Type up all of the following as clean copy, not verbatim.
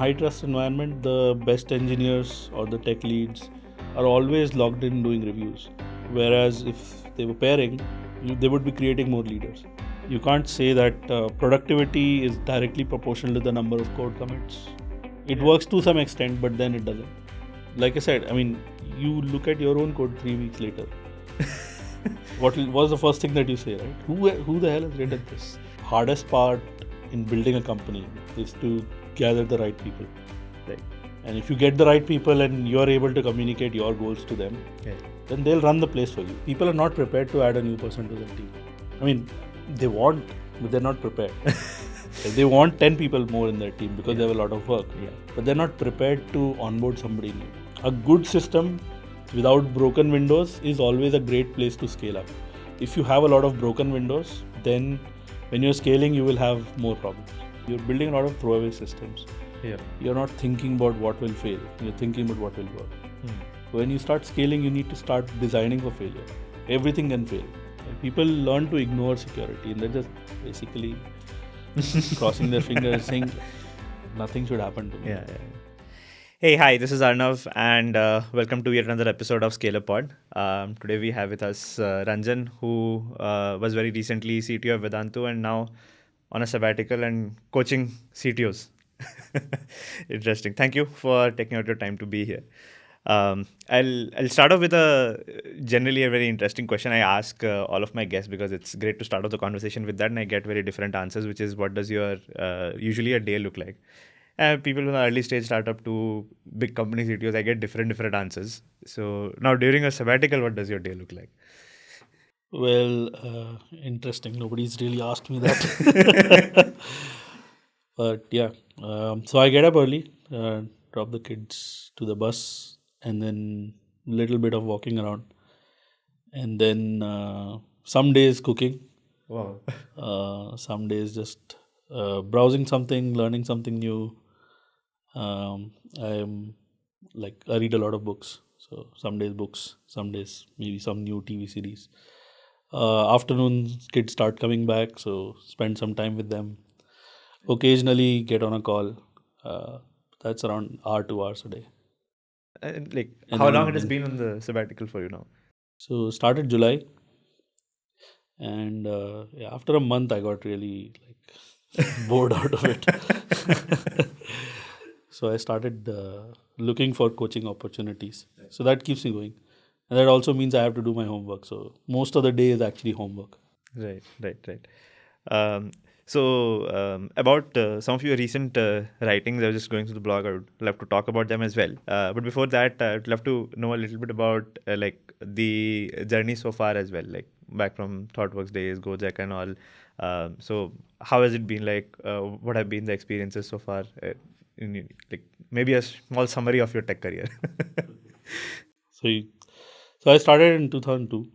high trust environment, the best engineers or the tech leads are always logged in doing reviews. Whereas if they were pairing, they would be creating more leaders. You can't say that productivity is directly proportional to the number of code commits. It works to some extent, but then it doesn't. Like I said, I mean, you look at your own code 3 weeks later. What was the first thing that you say, right? Who the hell has written this? Hardest part in building a company is to gather the right people. Right. And if you get the right people and you're able to communicate your goals to them, then they'll run the place for you. People are not prepared to add a new person to the team. I mean, they want, but they're not prepared. They want 10 people more in their team because they have a lot of work. But they're not prepared to onboard somebody new. A good system without broken windows is always a great place to scale up. If you have a lot of broken windows, then when you're scaling, you will have more problems. You're building a lot of throwaway systems. You're not thinking about what will fail. You're thinking about what will work. When you start scaling, you need to start designing for failure. Everything can fail. People learn to ignore security and they're just basically crossing their fingers saying nothing should happen to me. Hey, hi, this is Arnav and welcome to yet another episode of SCALER Pod. Today we have with us Ranjan, who was very recently CTO of Vedantu and now on a sabbatical and coaching CTOs. Interesting. Thank you for taking out your time to be here. I'll start off with generally a very interesting question I ask all of my guests because it's great to start off the conversation with that and I get very different answers, which is what does your usually a day look like? People in the early stage startup to big company CTOs, I get different answers. So now during a sabbatical, what does your day look like? Well, interesting. Nobody's really asked me that. But yeah, so I get up early, drop the kids to the bus, and then a little bit of walking around. And then some days cooking. Wow. Some days just browsing something, learning something new. I read a lot of books. So some days books, some days maybe some new TV series. Afternoons, kids start coming back, so spend some time with them. Occasionally get on a call. That's around hour, 2 hours a day. And how long it has been on the sabbatical for you now? So started July. And after a month, I got really bored out of it. So I started looking for coaching opportunities. So that keeps me going. And that also means I have to do my homework. So most of the day is actually homework. Right. About some of your recent writings, I was just going through the blog. I would love to talk about them as well. But before that, I'd love to know a little bit about the journey so far as well, like back from ThoughtWorks days, GoJek and all. So how has it been like? What have been the experiences so far? Maybe a small summary of your tech career. So I started in 2002.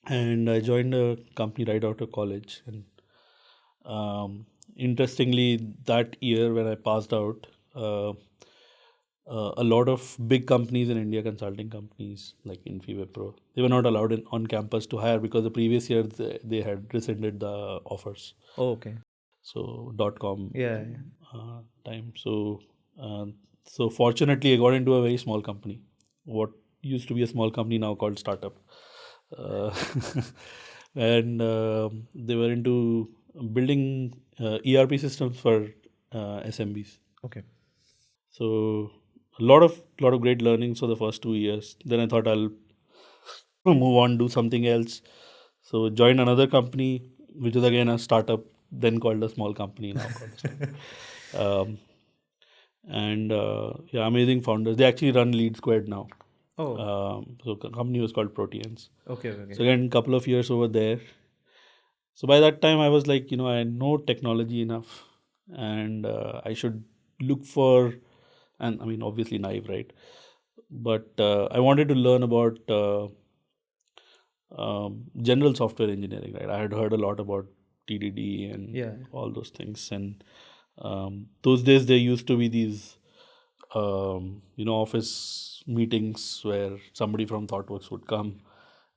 And I joined a company right out of college. And interestingly, that year when I passed out, a lot of big companies in India, consulting companies like Infi, Wipro, they were not allowed on campus to hire because the previous year they had rescinded the offers. Oh, okay. So .com time. So fortunately, I got into a very small company. What used to be a small company now called startup. And they were into building ERP systems for SMBs. Okay. So a lot of great learnings for the first 2 years. Then I thought I'll move on, do something else. So joined another company, which is again a startup, then called a small company, now called a startup. Amazing founders. They actually run Lead Squared now. Oh. So the company was called Proteans. Okay. So again, couple of years over there. So by that time, I was like, I know technology enough, and I should look for, and I mean, obviously naive, right? But I wanted to learn about general software engineering, right? I had heard a lot about TDD and all those things, and those days there used to be these, office meetings where somebody from ThoughtWorks would come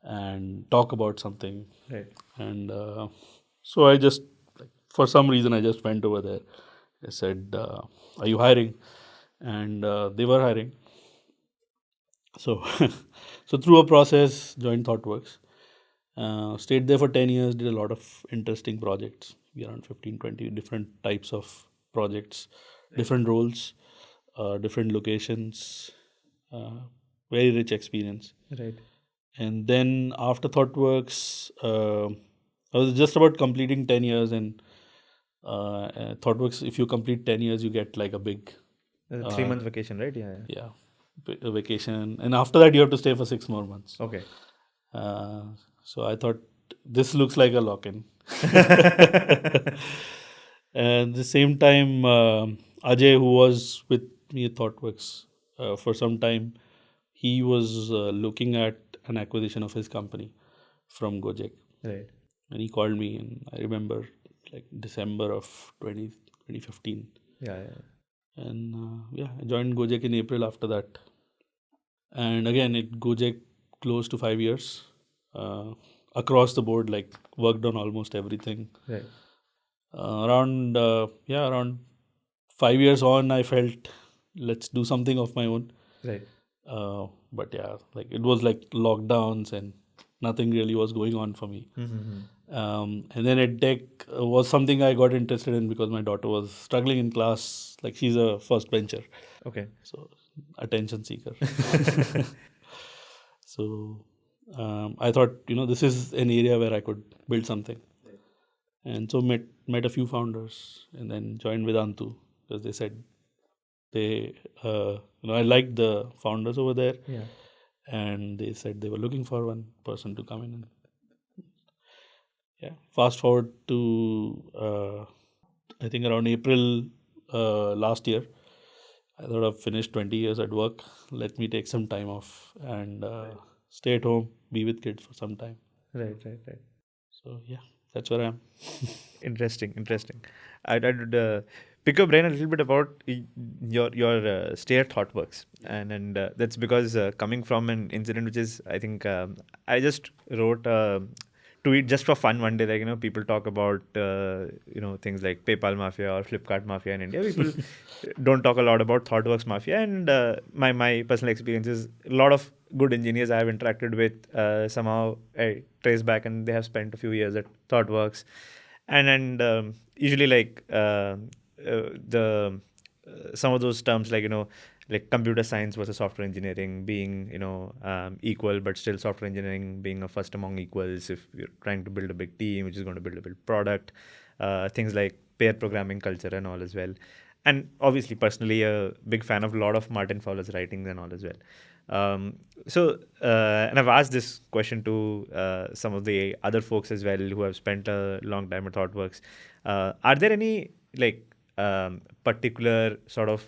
and talk about something. Right. And so I just, for some reason, I just went over there I said, "Are you hiring?" And they were hiring. So, so through a process, joined ThoughtWorks. Stayed there for 10 years, did a lot of interesting projects, around 15, 20 different types of projects, different roles, different locations, uh, very rich experience. Right. And then after ThoughtWorks, I was just about completing 10 years, and ThoughtWorks, if you complete 10 years, you get like a big 3-month vacation, right? Yeah. yeah, a vacation. And after that, you have to stay for 6 more months. Okay. So I thought this looks like a lock-in. And at the same time, Ajay, who was with me at ThoughtWorks for some time, he was looking at an acquisition of his company from GoJek. Right. And he called me, and I remember like December of 2015. Yeah. And I joined GoJek in April after that. And again, GoJek close to 5 years. Across the board, like worked on almost everything. Right. Around 5 years on, I felt let's do something of my own. Right. But yeah, like it was like lockdowns and nothing really was going on for me. And then EdTech was something I got interested in because my daughter was struggling in class. Like she's a first bencher. Okay. So attention seeker. So I thought, this is an area where I could build something. And so met a few founders and then joined Vedantu because they said I liked the founders over there. Yeah. And they said they were looking for one person to come in. And fast forward to I think around April last year, I thought I've finished 20 years at work. Let me take some time off and stay at home, be with kids for some time. Right. So that's where I am. Interesting. I'd pick your brain a little bit about your stay at ThoughtWorks, and that's because coming from an incident which is, I think, I just wrote a tweet just for fun one day, like, people talk about things like PayPal mafia or Flipkart mafia in India. People don't talk a lot about ThoughtWorks mafia, and my personal experience is a lot of good engineers I have interacted with somehow I trace back, and they have spent a few years at ThoughtWorks, and usually like some of those terms, like computer science versus software engineering being equal, but still software engineering being a first among equals if you're trying to build a big team which is going to build a big product, things like pair programming culture and all as well. And obviously personally a big fan of a lot of Martin Fowler's writings and all as well. And I've asked this question to some of the other folks as well who have spent a long time at ThoughtWorks. Are there any particular sort of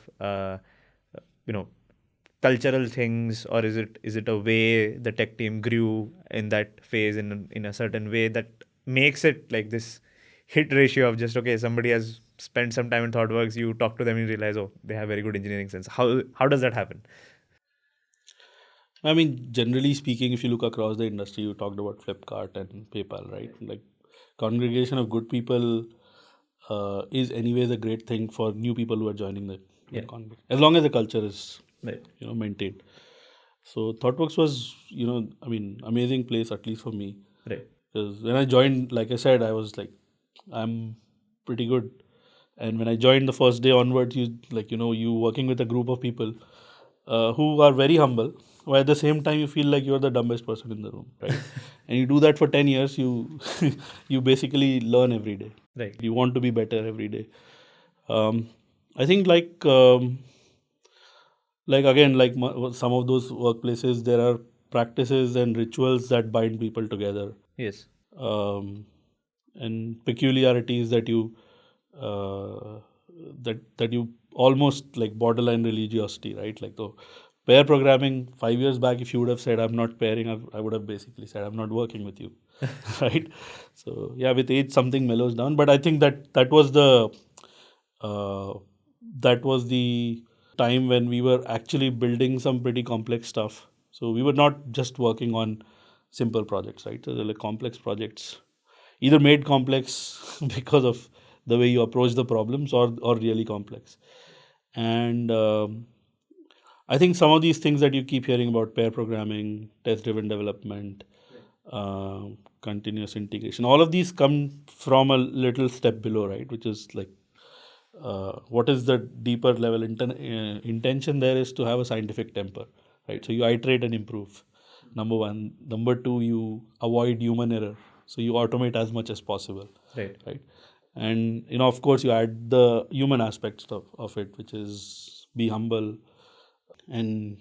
cultural things, or is it a way the tech team grew in that phase in a certain way that makes it like this hit ratio of just, okay, somebody has spent some time in ThoughtWorks, you talk to them and you realize, oh, they have very good engineering sense. How does that happen? I mean, generally speaking, if you look across the industry, you talked about Flipkart and PayPal, right? Like congregation of good people is anyways a great thing for new people who are joining the congregation, as long as the culture is maintained. So ThoughtWorks was, amazing place, at least for me. Right. Because when I joined, like I said, I was like, I'm pretty good. And when I joined the first day onwards, you working with a group of people who are very humble, while at the same time you feel like you're the dumbest person in the room, right? And you do that for 10 years, you you basically learn every day. Right. You want to be better every day. I think some of those workplaces, there are practices and rituals that bind people together. Yes. And peculiarities that you that you almost like borderline religiosity, right? Like the pair programming 5 years back, if you would have said I'm not pairing, I would have basically said I'm not working with you, right? So with age something mellows down, but I think that was the time when we were actually building some pretty complex stuff. So we were not just working on simple projects, right? So they're like complex projects, either made complex because of the way you approach the problems or really complex. And I think some of these things that you keep hearing about, pair programming, test-driven development, continuous integration, all of these come from a little step below, right? Which is like, what is the deeper level intention there is to have a scientific temper, right? So you iterate and improve. Number one. Number two, you avoid human error. So you automate as much as possible. Right. And of course, you add the human aspects of it, which is be humble and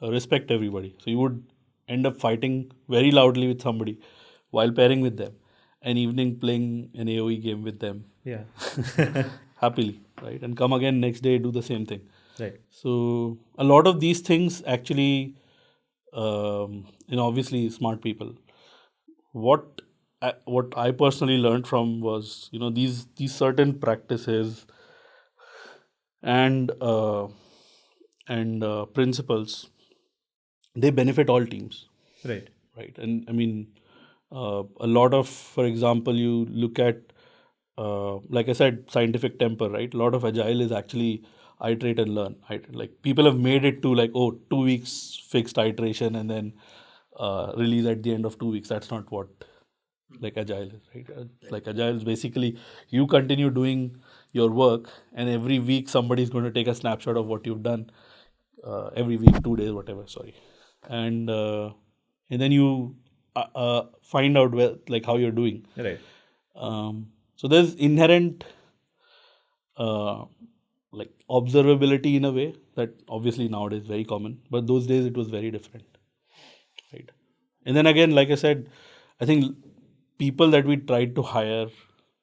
respect everybody. So you would end up fighting very loudly with somebody while pairing with them, an evening playing an AOE game with them. Yeah. Happily, right? And come again next day, do the same thing. Right. So a lot of these things actually, obviously smart people. What I personally learned from was, these certain practices and principles, they benefit all teams. Right. And I mean, a lot of, for example, you look at, like I said, scientific temper, right? A lot of agile is actually iterate and learn. Like people have made it to like, 2 weeks fixed iteration and then release at the end of 2 weeks. That's not what like agile is, right? Like agile is basically you continue doing your work, and every week somebody is going to take a snapshot of what you've done. Every week, 2 days, whatever. Sorry, and then you find out where, like, how you're doing. Right. So there's inherent like observability in a way that obviously nowadays is very common, but those days it was very different, right? And then again, like I said, I think people that we tried to hire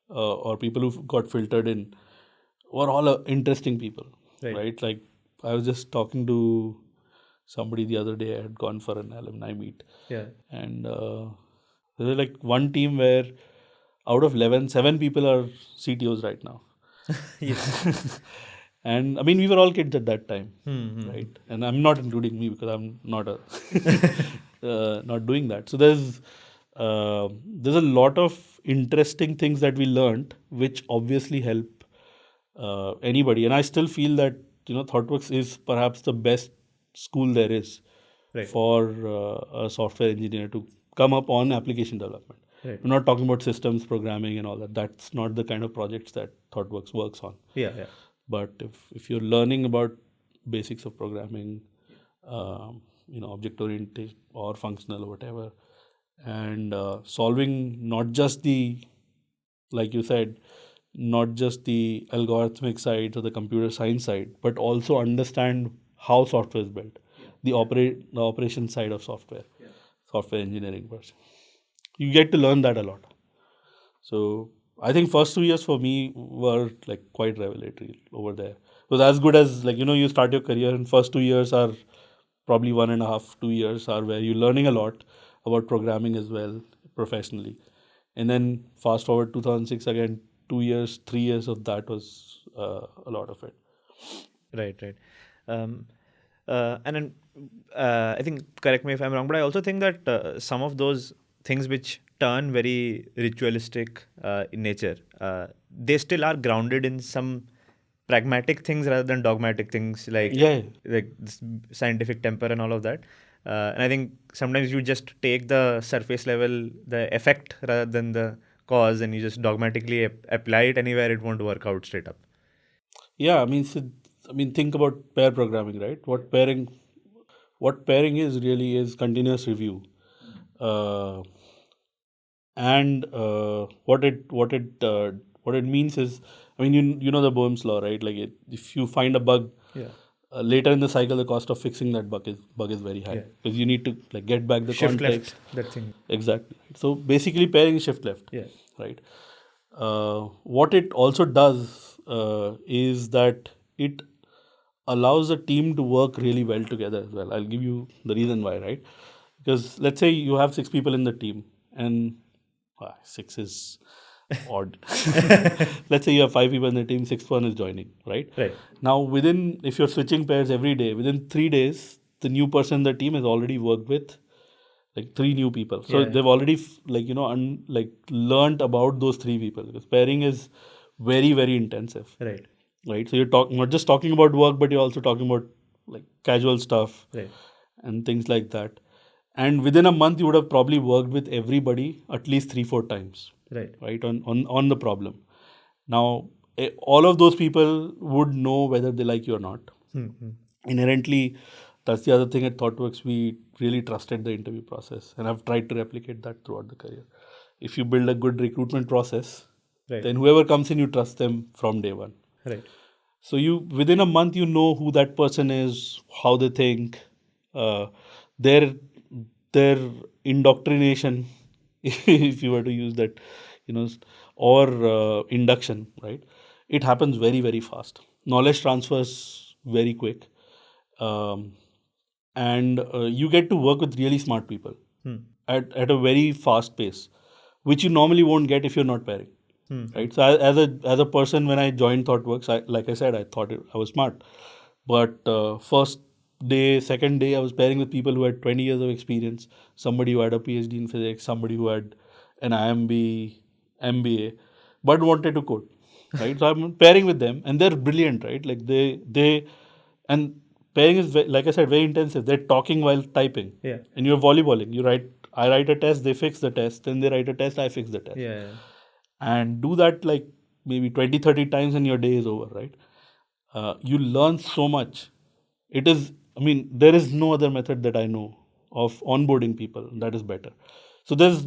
or people who got filtered in were all interesting people, right? Like I was just talking to somebody the other day. I had gone for an alumni meet. Yeah. And there was like one team where out of 11, 7 people are CTOs right now. And I mean, we were all kids at that time, right? And I'm not including me because I'm not not doing that. So there's a lot of interesting things that we learned, which obviously help anybody. And I still feel that ThoughtWorks is perhaps the best school there is for a software engineer to come up on application development. Right. We're not talking about systems programming and all that. That's not the kind of projects that ThoughtWorks works on. Yeah. But if you're learning about basics of programming, object oriented or functional or whatever, and solving not just the, like you said, not just the algorithmic side or the computer science side, but also understand how software is built, the operation side of software, software engineering person. You get to learn that a lot. So I think first 2 years for me were like quite revelatory over there. It was as good as like, you start your career and first 2 years are probably 1.5, 2 years are where you're learning a lot about programming as well professionally. And then fast forward 2006 again, 2 years, 3 years of that was a lot of it. Right. And then I think, correct me if I'm wrong, but I also think that some of those things which turn very ritualistic in nature, they still are grounded in some pragmatic things rather than dogmatic things, like this scientific temper and all of that. And I think sometimes you just take the surface level, the effect rather than the cause, and you just dogmatically apply it anywhere. It won't work out straight up. Yeah, I mean, think about pair programming, right? What pairing is really is continuous review, and what it means is, I mean, you know the Bohm's law, right? Like if you find a bug, later in the cycle, the cost of fixing that bug is very high because you need to like get back the shift context. Left, that thing. Exactly. So basically, pairing is shift left. Yeah. Right. What it also does is that it allows the team to work really well together as well. I'll give you the reason why, right? Because let's say you have 6 people in the team, and 6 is odd. Let's say you have 5 people in the team, 6th one is joining, right? Right. Now, if you're switching pairs every day, within 3 days, the new person in the team has already worked with like 3 new people. So they've already learned about those 3 people, because pairing is very, very intensive. Right. Right. So you're not just talking about work, but you're also talking about like casual stuff Right. and things like that. And within a month, you would have probably worked with everybody at least 3-4 times. Right. Right. On the problem. Now, all of those people would know whether they like you or not. Inherently, that's the other thing at ThoughtWorks. We really trusted the interview process, and I've tried to replicate that throughout the career. If you build a good recruitment process, Right. then whoever comes in, you trust them from day one. Right. So you within a month, you know who that person is, how they think, their indoctrination, if you were to use that, or induction, right? It happens very, very fast. Knowledge transfers very quick, and you get to work with really smart people at a very fast pace, which you normally won't get if you're not pairing. Right. So as a person, when I joined ThoughtWorks, like I said, I thought I was smart, but first day, second day, I was pairing with people who had 20 years of experience, somebody who had a PhD in physics, somebody who had an IMB, MBA, but wanted to code. Right. So I'm pairing with them, and they're brilliant. Right. Like and pairing is like I said, very intensive. They're talking while typing. Yeah. And you're volleyballing. I write a test, they fix the test, then they write a test, I fix the test. Yeah. And do that like maybe 20-30 times and your day is over, right? You learn so much. There is no other method that I know of onboarding people that is better. So there's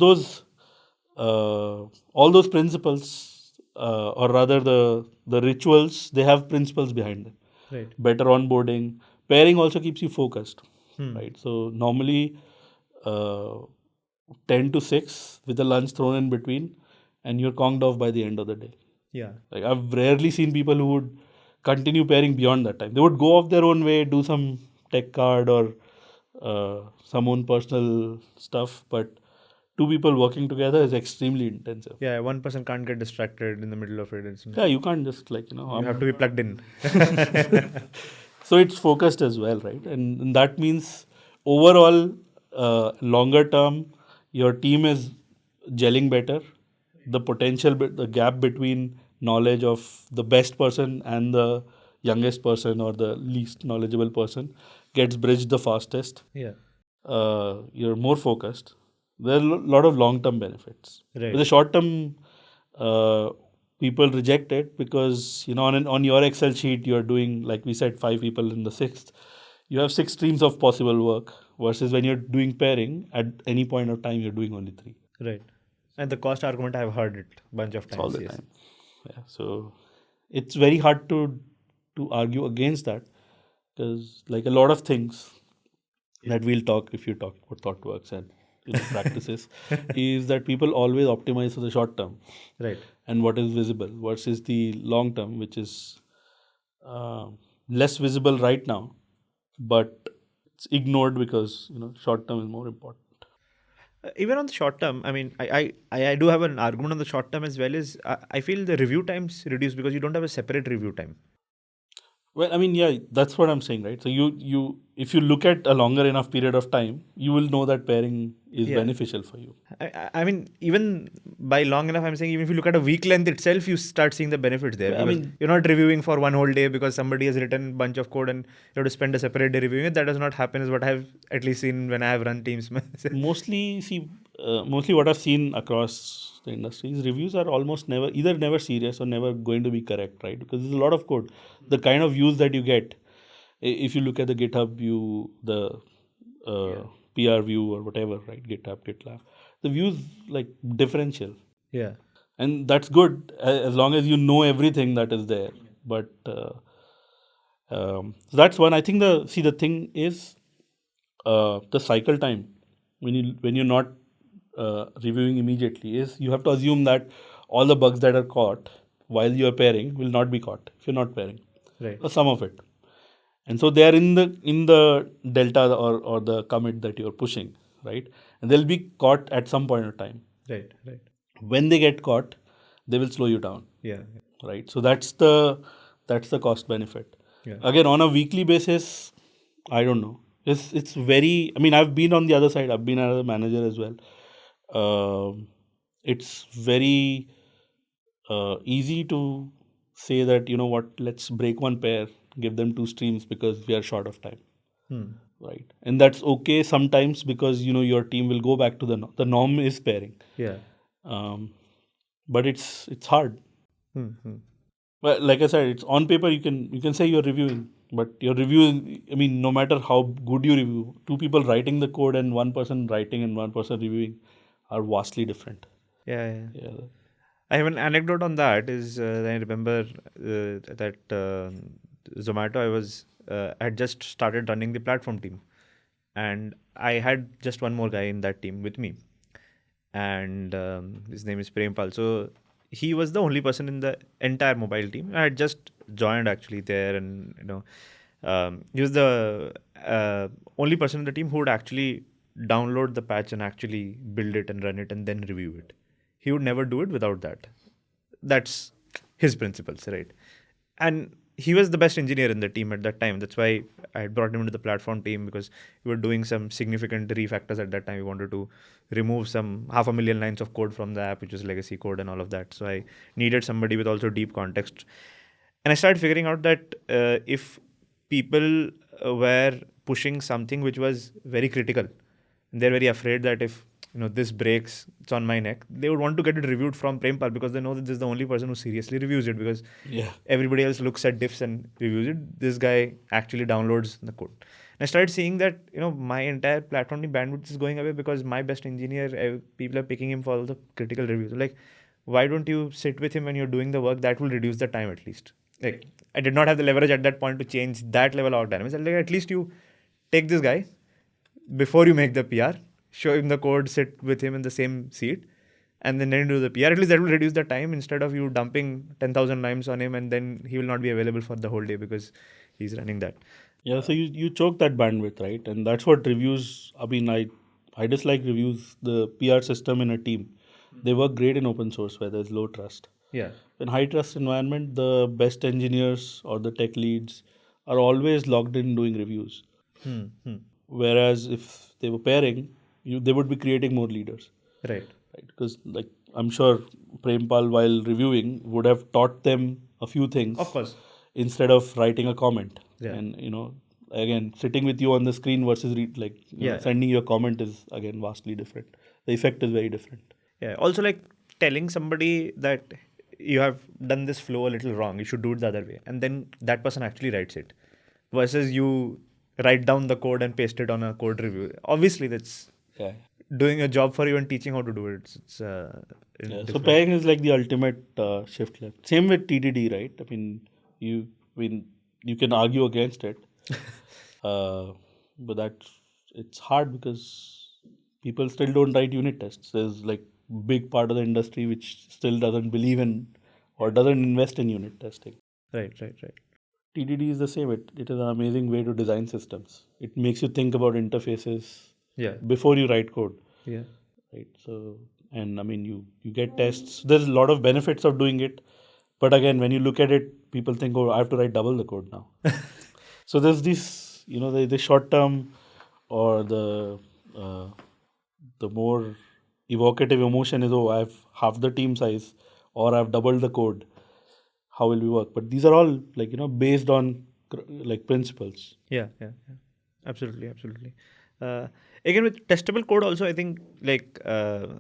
all those principles, or rather the rituals, they have principles behind them. Right. Better onboarding. Pairing also keeps you focused, right? So normally 10 to 6 with a lunch thrown in between, and you're conked off by the end of the day. Yeah. Like I've rarely seen people who would continue pairing beyond that time. They would go off their own way, do some tech card or some own personal stuff, but two people working together is extremely intensive. Yeah, one person can't get distracted in the middle of it. Yeah, you can't just you have to be plugged in. So it's focused as well, right? And that means overall, longer term, your team is gelling better. The potential, the gap between knowledge of the best person and the youngest person or the least knowledgeable person gets bridged the fastest. Yeah. You're more focused. There are a lot of long-term benefits. Right. With the short-term, people reject it because on your Excel sheet you're doing, like we said, 5 people in the 6th. You have 6 streams of possible work versus when you're doing pairing, at any point of time you're doing only 3. Right. And the cost argument, I've heard it a bunch of times. All the time. Yeah. So it's very hard to argue against that, because like a lot of things that we'll talk, if you talk about ThoughtWorks and practices, is that people always optimize for the short term, right, and what is visible versus the long term, which is less visible right now, but it's ignored because short term is more important. Even on the short term, I mean, I do have an argument on the short term as well. Is I feel the review times reduce because you don't have a separate review time. Well, I mean, yeah, that's what I'm saying, right? So you if you look at a longer enough period of time, you will know that pairing is beneficial for you. I mean, even by long enough, I'm saying even if you look at a week length itself, you start seeing the benefits there. I mean, you're not reviewing for one whole day because somebody has written a bunch of code and you have to spend a separate day reviewing it. That does not happen, is what I've at least seen when I have run teams. Mostly what I've seen across the industry is reviews are almost never serious or never going to be correct, right? Because there's a lot of code. The kind of views that you get, if you look at the GitHub view, the PR view or whatever, right? GitHub, GitLab, the views like differential. Yeah. And that's good as long as you know everything that is there. But so that's one. I think the thing is the cycle time when you're not reviewing immediately is you have to assume that all the bugs that are caught while you're pairing will not be caught if you're not pairing, right? Or some of it, and so they are in the delta or the commit that you're pushing, right? And they'll be caught at some point of time, right. When they get caught, they will slow you down, right? So that's the cost benefit. Again, on a weekly basis, I don't know. It's very. I mean, I've been on the other side. I've been as a manager as well. It's very easy to say that, you know what, let's break one pair, give them two streams because we are short of time, right? And that's okay sometimes because, you know, your team will go back to the norm is pairing. Yeah. But it's hard. Well, like I said, it's on paper. You can say you're reviewing, but your review. I mean, no matter how good you review, two people writing the code and one person writing and one person reviewing are vastly different. Yeah. Yeah. I have an anecdote on that. I remember that Zomato. I had just started running the platform team, and I had just one more guy in that team with me, and his name is Prempal. So he was the only person in the entire mobile team. I had just joined actually there, and he was the only person in the team who would actually download the patch and actually build it and run it and then review it. He would never do it without that. That's his principles, right? And he was the best engineer in the team at that time. That's why I had brought him into the platform team, because we were doing some significant refactors at that time. We wanted to remove some 500,000 lines of code from the app, which was legacy code and all of that. So I needed somebody with also deep context. And I started figuring out that if people were pushing something which was very critical, and they're very afraid that if this breaks, it's on my neck, they would want to get it reviewed from Prempal, because they know that this is the only person who seriously reviews it, because everybody else looks at diffs and reviews it. This guy actually downloads the code. And I started seeing that my entire platform bandwidth is going away because my best engineer, people are picking him for all the critical reviews. Like, why don't you sit with him when you're doing the work? That will reduce the time at least. Like, I did not have the leverage at that point to change that level of dynamics. Like, at least you take this guy before you make the PR, show him the code, sit with him in the same seat, and then do the PR. At least that will reduce the time instead of you dumping 10,000 lines on him and then he will not be available for the whole day because he's running that. Yeah, so you choke that bandwidth, right? And that's what reviews. I mean, I dislike reviews. The PR system in a team, they work great in open source where there's low trust. Yeah. In high trust environment, the best engineers or the tech leads are always logged in doing reviews. Whereas if they were pairing, they would be creating more leaders. Right. Because like I'm sure Prempal, while reviewing, would have taught them a few things. Of course. Instead of writing a comment. Yeah. And again, sitting with you on the screen versus sending your comment is again vastly different. The effect is very different. Yeah. Also, like telling somebody that you have done this flow a little wrong, you should do it the other way, and then that person actually writes it, versus you write down the code and paste it on a code review. Obviously, that's doing a job for you and teaching how to do it. So pairing is like the ultimate shift left. Same with TDD, right? I mean, you can argue against it, but it's hard because people still don't write unit tests. There's like big part of the industry which still doesn't believe in or doesn't invest in unit testing. Right. TDD is the same. It is an amazing way to design systems. It makes you think about interfaces before you write code. Yeah. Right. So, and I mean, you get tests. There's a lot of benefits of doing it. But again, when you look at it, people think, oh, I have to write double the code now. So there's this, the short term or the more evocative emotion is, oh, I have half the team size or I've doubled the code. How will we work? But these are all based on like principles. Yeah. Absolutely. Again, with testable code also, I think like when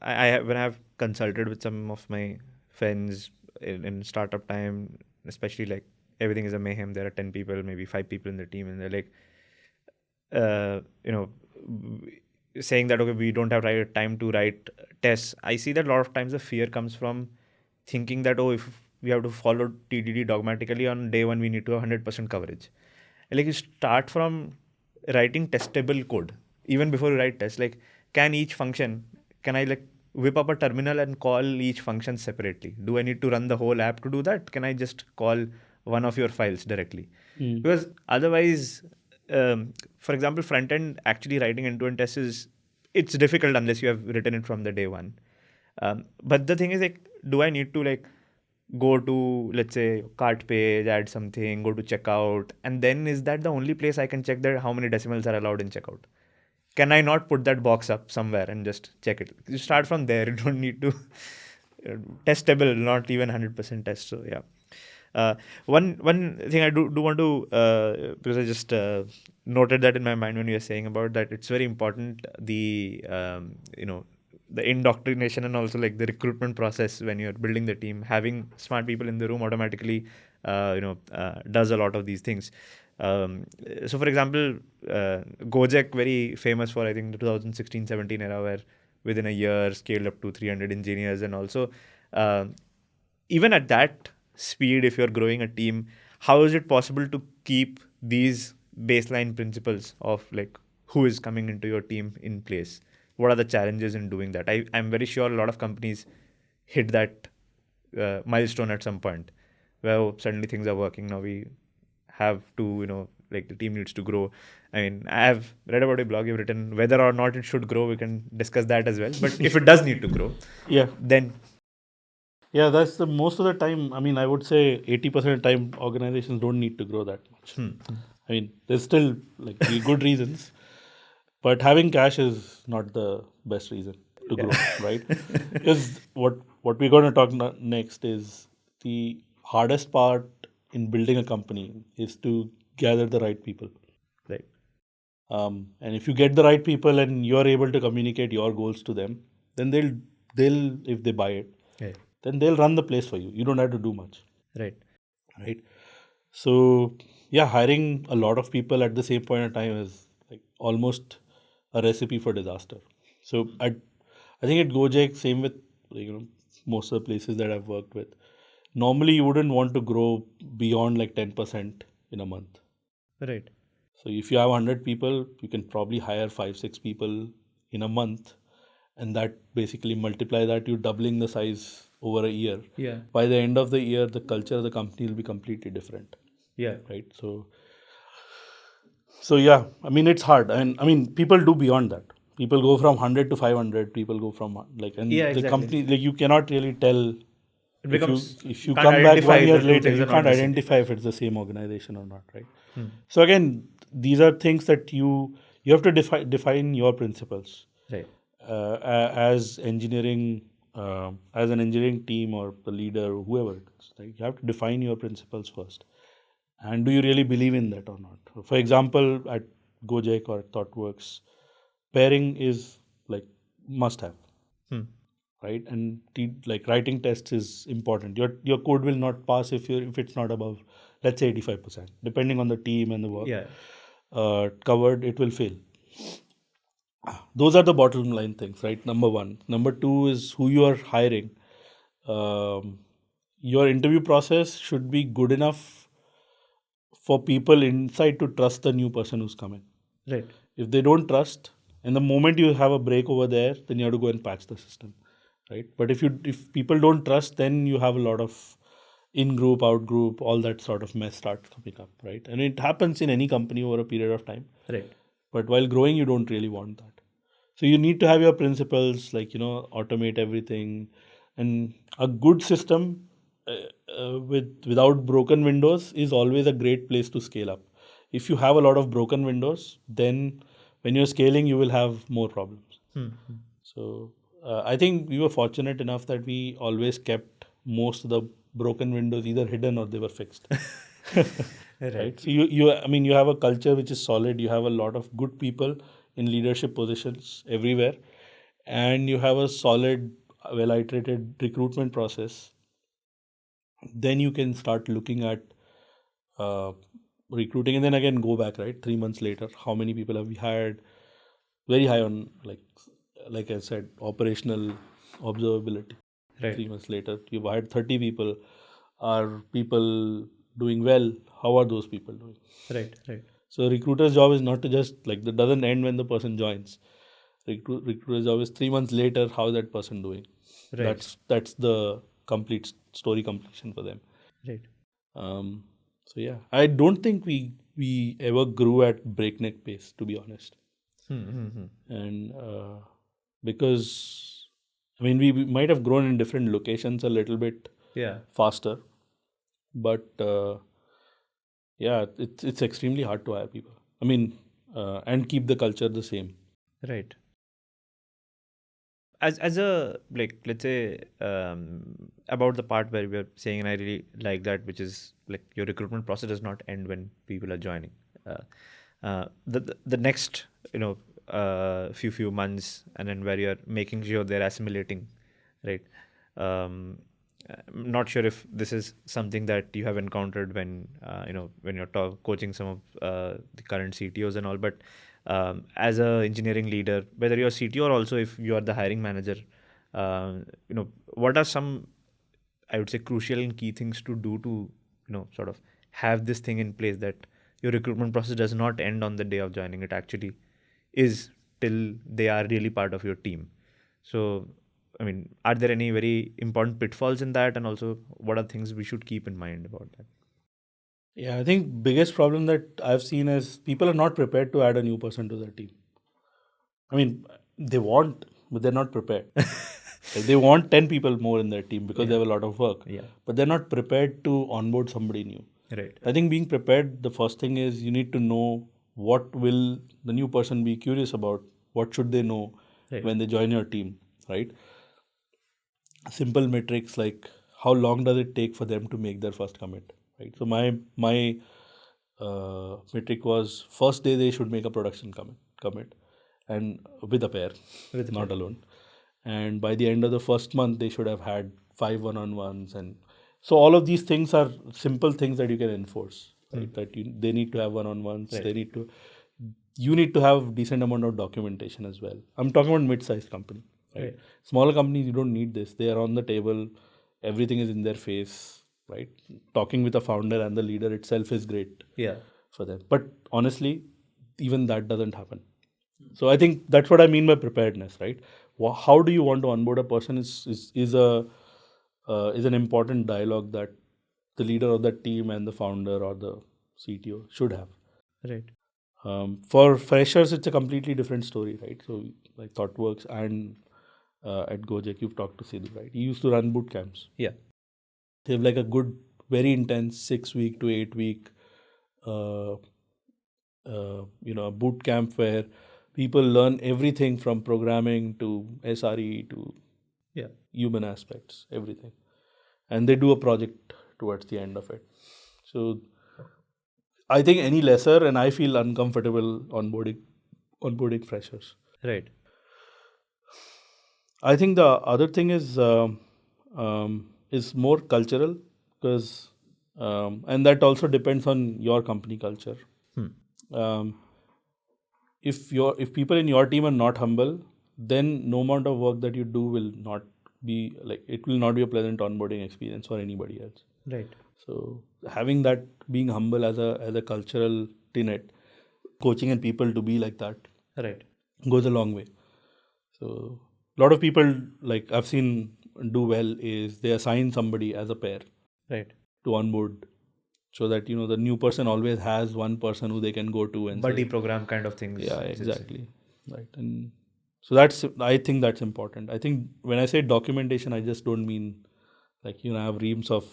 I have consulted with some of my friends in startup time, especially like everything is a mayhem. There are 10 people, maybe 5 people in the team, and they're like, saying that, okay, we don't have time to write tests. I see that a lot of times the fear comes from thinking that, if we have to follow TDD dogmatically on day one, we need to have 100% coverage. And like you start from writing testable code even before you write tests. Like, can I like whip up a terminal and call each function separately? Do I need to run the whole app to do that? Can I just call one of your files directly? Because otherwise, for example, front end actually writing end-to-end tests it's difficult unless you have written it from the day one. But the thing is, like, do I need to like go to, let's say, cart page, add something, go to checkout, and then is that the only place I can check that how many decimals are allowed in checkout? Can I not put that box up somewhere and just check it? You start from there. You don't need to testable, not even 100% test. So yeah. One thing I do want to because I just noted that in my mind when you were saying about that, it's very important the the indoctrination and also like the recruitment process when you're building the team. Having smart people in the room automatically does a lot of these things. So for example, GoJek, very famous for I think the 2016-17 era, where within a year scaled up to 300 engineers, and also even at that speed, if you're growing a team, how is it possible to keep these baseline principles of like who is coming into your team in place? What are the challenges in doing that? I'm very sure a lot of companies hit that milestone at some point where suddenly things are working. Now we have to, like the team needs to grow. I mean, I have read about a blog you've written. Whether or not it should grow, we can discuss that as well. But if it does need to grow, Yeah. then Yeah, that's the most of the time. I mean, I would say 80% of the time organizations don't need to grow that much. I mean, there's still like good reasons, but having cash is not the best reason to grow, right? Because what we're going to talk next is the hardest part in building a company is to gather the right people. right. And if you get the right people and you're able to communicate your goals to them, then they'll if they buy it, Yeah. then they'll run the place for you. You don't have to do much, Right. right? So yeah, hiring a lot of people at the same point in time is like almost a recipe for disaster. So I think at GoJek, same with most of the places that I've worked with. Normally, you wouldn't want to grow beyond like 10% in a month. Right. So if you have 100 people, you can probably hire 5-6 people in a month, and that basically multiply that, you're doubling the size over a year. Yeah. By the end of the year, the culture of the company will be completely different. Yeah. Right. So yeah, I mean it's hard, and I mean people do beyond that. People go from 100 to 500. People go from and Yeah, the exactly. company, like, you cannot really tell It becomes if you can't come back identify 1 year the two later, things you are not can't the same. identify if it's the same organization or not, right? So again, these are things that you have to define your principles. Right. As engineering, as an engineering team or the leader or whoever it is, like, you have to define your principles first. And do you really believe in that or not? For example, at GoJek or at ThoughtWorks, pairing is like must have, right? And like writing tests is important. Your code will not pass if it's not above, let's say, 85%. Depending on the team and the work covered, it will fail. Those are the bottom line things, right? Number one. Number two is who you are hiring. Your interview process should be good enough for people inside to trust the new person who's coming. Right. If they don't trust, and the moment you have a break over there, then you have to go and patch the system, right? But if people don't trust, then you have a lot of in group, out group, all that sort of mess starts coming up, right? And it happens in any company over a period of time. Right. But while growing, you don't really want that. So you need to have your principles, like, automate everything, and a good system without broken windows is always a great place to scale up. If you have a lot of broken windows, then when you're scaling, you will have more problems. So I think we were fortunate enough that we always kept most of the broken windows either hidden or they were fixed. Right. So you have a culture which is solid. You have a lot of good people in leadership positions everywhere, and you have a solid, well iterated recruitment process. Then you can start looking at recruiting, and then again go back, right? 3 months later, how many people have we hired? Very high on, like I said, operational observability. Right. 3 months later, you've hired 30 people. Are people doing well? How are those people doing? Right. Right. So recruiter's job is not to just, like, that doesn't end when the person joins. Recruiter's job is 3 months later, how is that person doing? Right. That's the complete story completion for them. Right. So yeah, I don't think we ever grew at breakneck pace, to be honest. And because I mean we might have grown in different locations a little bit faster, but yeah, it's extremely hard to hire people. I mean, and keep the culture the same. Right. as a like, let's say, about the part where we're saying, and I really like that, which is like your recruitment process does not end when people are joining. The next few months, and then where you're making sure they're assimilating, right? I'm not sure if this is something that you have encountered when when you're coaching some of the current CTOs and all, but as a engineering leader, whether you're CTO or also if you are the hiring manager, what are some, I would say, crucial and key things to do to sort of have this thing in place, that your recruitment process does not end on the day of joining. It actually is till they are really part of your team. So, I mean, are there any very important pitfalls in that, and also what are things we should keep in mind about that? Yeah, I think biggest problem that I've seen is people are not prepared to add a new person to their team. I mean, they want, but they're not prepared. Like, they want 10 people more in their team because they have a lot of work. Yeah. But they're not prepared to onboard somebody new. Right. I think being prepared, the first thing is you need to know what will the new person be curious about, what should they know when they join your team, right? Simple metrics like how long does it take for them to make their first commit, right? So my metric was first day they should make a production commit, and with a pair, not alone. And by the end of the first month, they should have had 5 one-on-ones, and so all of these things are simple things that you can enforce, right? That they need to have one-on-ones. Right. You need to have decent amount of documentation as well. I'm talking about mid-sized company. Right? Smaller companies, you don't need this. They are on the table. Everything is in their face, right? Talking with the founder and the leader itself is great for them. But honestly, even that doesn't happen. So I think that's what I mean by preparedness, right? How do you want to onboard a person is an important dialogue that the leader of the team and the founder or the CTO should have. Right. For freshers, it's a completely different story, right? So like ThoughtWorks and at GoJek, you've talked to Sidhu, right? He used to run boot camps. Yeah. They have like a good, very intense 6-week to 8-week, boot camp where people learn everything from programming to SRE to human aspects, everything. And they do a project towards the end of it. So I think any lesser, and I feel uncomfortable onboarding freshers. Right. I think the other thing is more cultural, because and that also depends on your company culture. If people in your team are not humble, then no amount of work that you do will not be a pleasant onboarding experience for anybody else. Right. So having that, being humble as a cultural tenet, coaching and people to be like that, right, goes a long way. So a lot of people, like I've seen, do well is they assign somebody as a pair, right, to onboard, so that the new person always has one person who they can go to and buddy say, program kind of things. Yeah, exactly, right. And so I think that's important. I think when I say documentation, I just don't mean I have reams of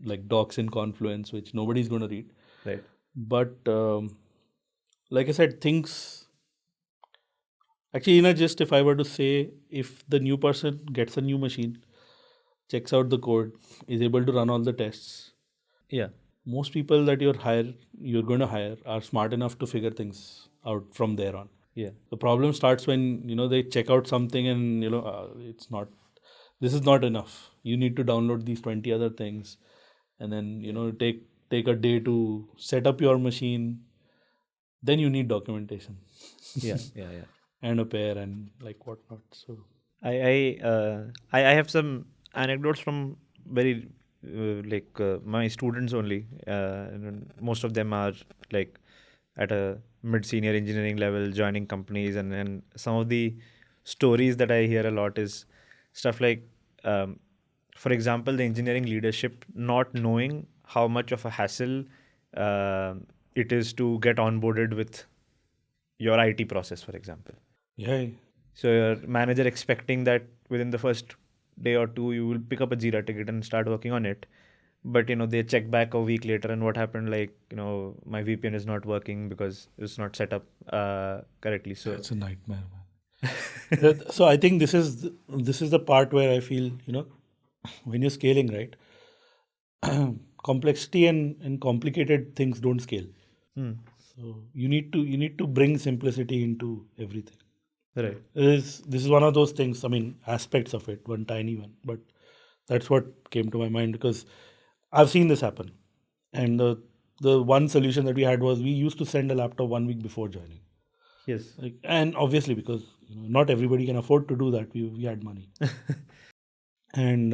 like docs in Confluence which nobody's going to read. Right. But like I said, things actually, just if I were to say, if the new person gets a new machine, checks out the code, is able to run all the tests. Yeah. Most people that you're going to hire are smart enough to figure things out from there on. Yeah. The problem starts when they check out something and it's not. This is not enough. You need to download these 20 other things, and then take a day to set up your machine. Then you need documentation. Yeah. And a pair and like whatnot. So I have some anecdotes from very my students only. And most of them are like at a mid-senior engineering level, joining companies, and some of the stories that I hear a lot is stuff like, for example, the engineering leadership not knowing how much of a hassle it is to get onboarded with your IT process, for example. Yeah. So your manager expecting that within the first day or two you will pick up a Jira ticket and start working on it, but they check back a week later and what happened, my VPN is not working because it's not set up correctly. So it's a nightmare, man. So I think this is the part where I feel, when you're scaling, right, complexity and complicated things don't scale. So you need to bring simplicity into everything. Right. This is one of those things. I mean, aspects of it, one tiny one, but that's what came to my mind because I've seen this happen. And the one solution that we had was we used to send a laptop 1 week before joining. Yes. And obviously, because not everybody can afford to do that, we had money, and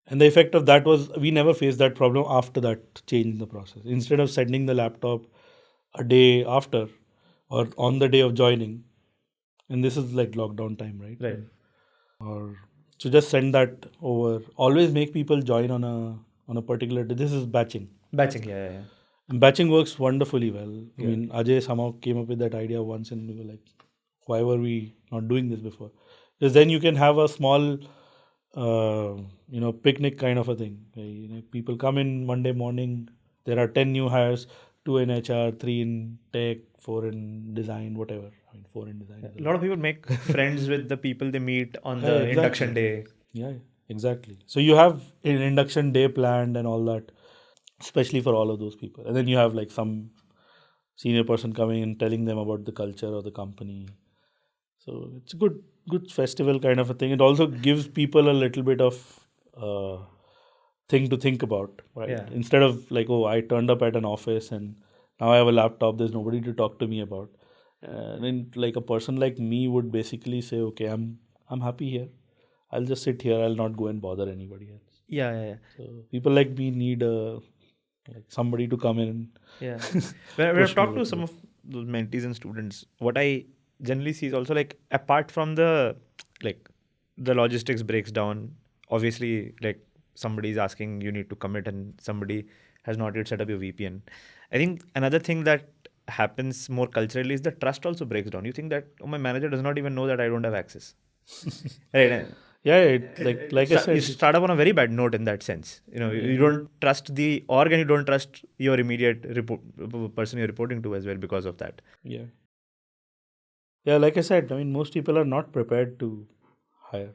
and the effect of that was we never faced that problem after that change in the process. Instead of sending the laptop a day after or on the day of joining, and this is like lockdown time, right? Right. Or to just send that over. Always make people join on a particular day. This is batching. Batching. Yeah. And batching works wonderfully well. I mean, Ajay somehow came up with that idea once, and we were like, why were we not doing this before? Because then you can have a small, picnic kind of a thing. People come in Monday morning. There are 10 new hires, 2 in HR, 3 in tech, 4 in design, whatever. I mean, 4 in design. A lot of people make friends with the people they meet on Yeah, the exactly. induction day. Yeah, exactly. So you have an induction day planned and all that, especially for all of those people. And then you have like some senior person coming and telling them about the culture of the company. So it's a good festival kind of a thing. It also gives people a little bit of thing to think about, right? Yeah. Instead of like, oh, I turned up at an office and now I have a laptop. There's nobody to talk to me about. And then like a person like me would basically say, okay, I'm happy here. I'll just sit here. I'll not go and bother anybody else. Yeah. So people like me need like somebody to come in. Yeah. When I've Push me talked a to little some bit. of those mentees and students, what I generally see is also like apart from the logistics breaks down, obviously like somebody is asking you need to commit and somebody has not yet set up your VPN. I think another thing that happens more culturally is the trust also breaks down. You think that my manager does not even know that I don't have access. Right. Yeah, like I You said, start up on a very bad note in that sense. You don't trust the org and you don't trust your immediate person you're reporting to as well because of that. yeah. Yeah, like I said, I mean, most people are not prepared to hire.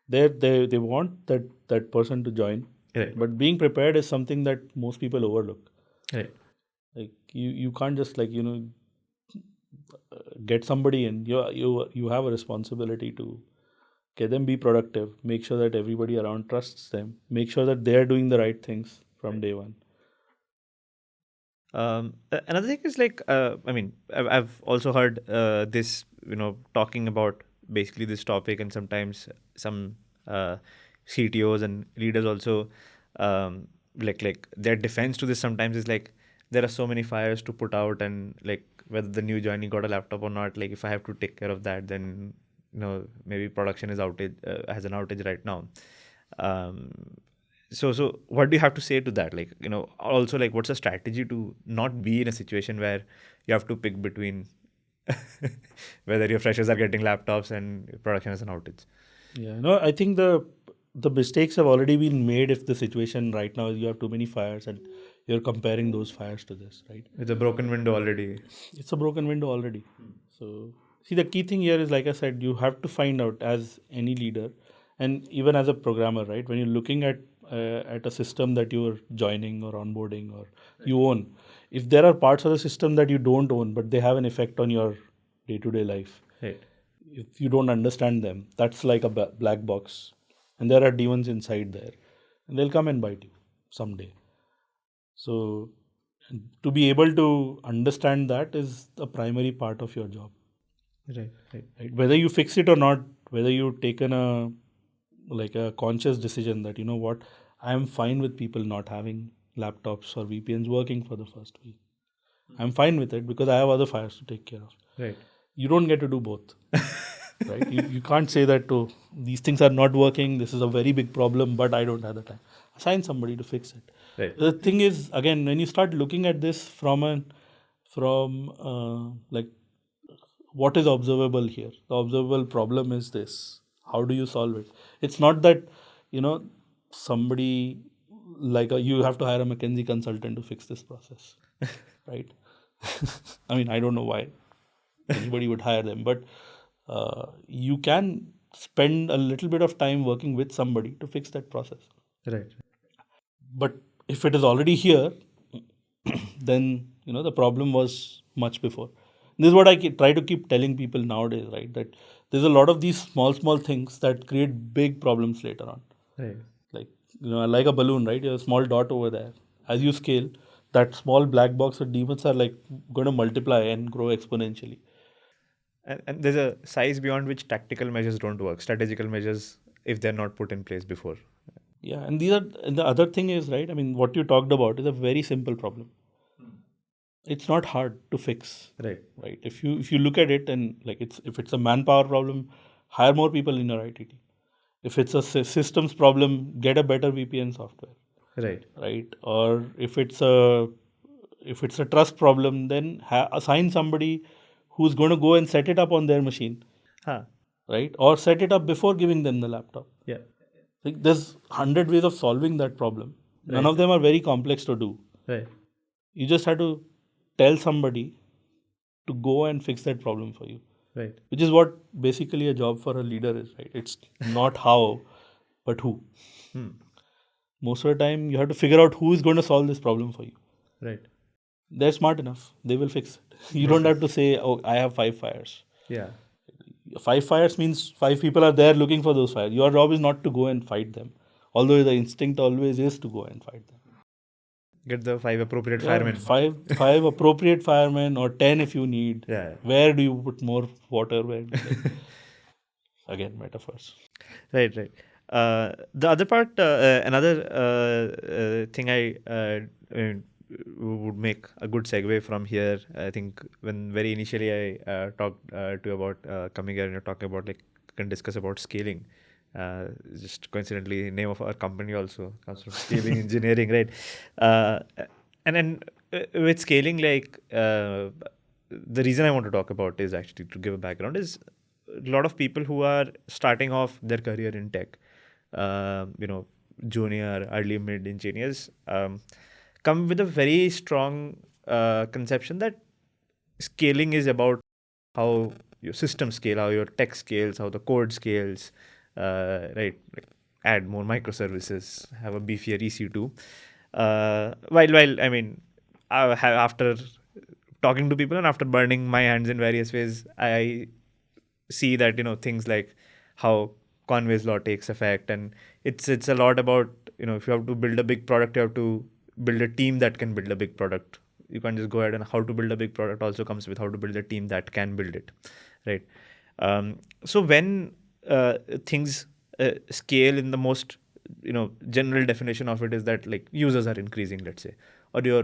They want that person to join, Right. but being prepared is something that most people overlook. Right. Like you can't just like get somebody in. You have a responsibility to get them be productive. Make sure that everybody around trusts them. Make sure that they're doing the right things from day one. Another thing is like, I mean, I've also heard this, talking about basically this topic, and sometimes some CTOs and leaders also, like their defense to this sometimes is like there are so many fires to put out, and like whether the new joinee got a laptop or not, like if I have to take care of that, then maybe production is has an outage right now. Um, so what do you have to say to that? Like, also like what's a strategy to not be in a situation where you have to pick between whether your freshers are getting laptops and production has an outage? Yeah, no, I think the mistakes have already been made if the situation right now is you have too many fires and you're comparing those fires to this, right? It's a broken window already. It's a broken window already. So see, the key thing here is, like I said, you have to find out as any leader, and even as a programmer, right? When you're looking at a system that you're joining or onboarding or you own, if there are parts of the system that you don't own but they have an effect on your day-to-day life, Right. if you don't understand them, that's like a black box, and there are demons inside there, and they'll come and bite you someday. So to be able to understand that is the primary part of your job, Right. right? Whether you fix it or not, whether you've taken a conscious decision that what, I'm fine with people not having laptops or VPNs working for the first week. I'm fine with it because I have other fires to take care of. Right. You don't get to do both. Right? You can't say that, oh, these things are not working, this is a very big problem, but I don't have the time. Assign somebody to fix it. Right. The thing is, again, when you start looking at this from like, what is observable here? The observable problem is this. How do you solve it? It's not that somebody like you have to hire a McKinsey consultant to fix this process, right? I mean, I don't know why. anybody would hire them. But you can spend a little bit of time working with somebody to fix that process. Right. But if it is already here, then the problem was much before. This is what I try to keep telling people nowadays, right? That there's a lot of these small things that create big problems later on. Right. Like a balloon, right? You have a small dot over there. As you scale, that small black box of demons are like going to multiply and grow exponentially. And there's a size beyond which tactical measures don't work. Strategical measures, if they're not put in place before. Yeah, and the other thing is, right? I mean, what you talked about is a very simple problem. It's not hard to fix. Right. Right. If you look at it, and like if it's a manpower problem, hire more people in your IT team. If it's a systems problem, get a better VPN software. Right. Right. Or if it's a trust problem, then assign somebody who's going to go and set it up on their machine. Huh. Right. Or set it up before giving them the laptop. Yeah. Like there's 100 ways of solving that problem. None Right. of them are very complex to do. Right. You just have to tell somebody to go and fix that problem for you. Right. Which is what basically a job for a leader is, right? It's not how, but who. Most of the time, you have to figure out who is going to solve this problem for you. Right. They're smart enough. They will fix it. You don't have to say, oh, I have 5 fires. Yeah. 5 fires means 5 people are there looking for those fires. Your job is not to go and fight them. Although the instinct always is to go and fight them. Get the 5 appropriate firemen. Five appropriate firemen, or 10 if you need. Yeah. Where do you put more water? Where? Again, metaphors. Right. The other part, another thing I would make a good segue from here. I think when very initially I talked to you about coming here and you're talking about can discuss about scaling. Just coincidentally, name of our company also comes from scaling engineering, right? And then with scaling, the reason I want to talk about is actually to give a background is a lot of people who are starting off their career in tech, junior, early, mid engineers, come with a very strong conception that scaling is about how your system scale, how your tech scales, how the code scales. Right, add more microservices, have a beefier EC2. While I mean, after talking to people and after burning my hands in various ways, I see that things like how Conway's law takes effect, and it's a lot about if you have to build a big product, you have to build a team that can build a big product. You can't just go ahead, and how to build a big product also comes with how to build a team that can build it, right? So when things scale in the most general definition of it is that users are increasing, let's say, or your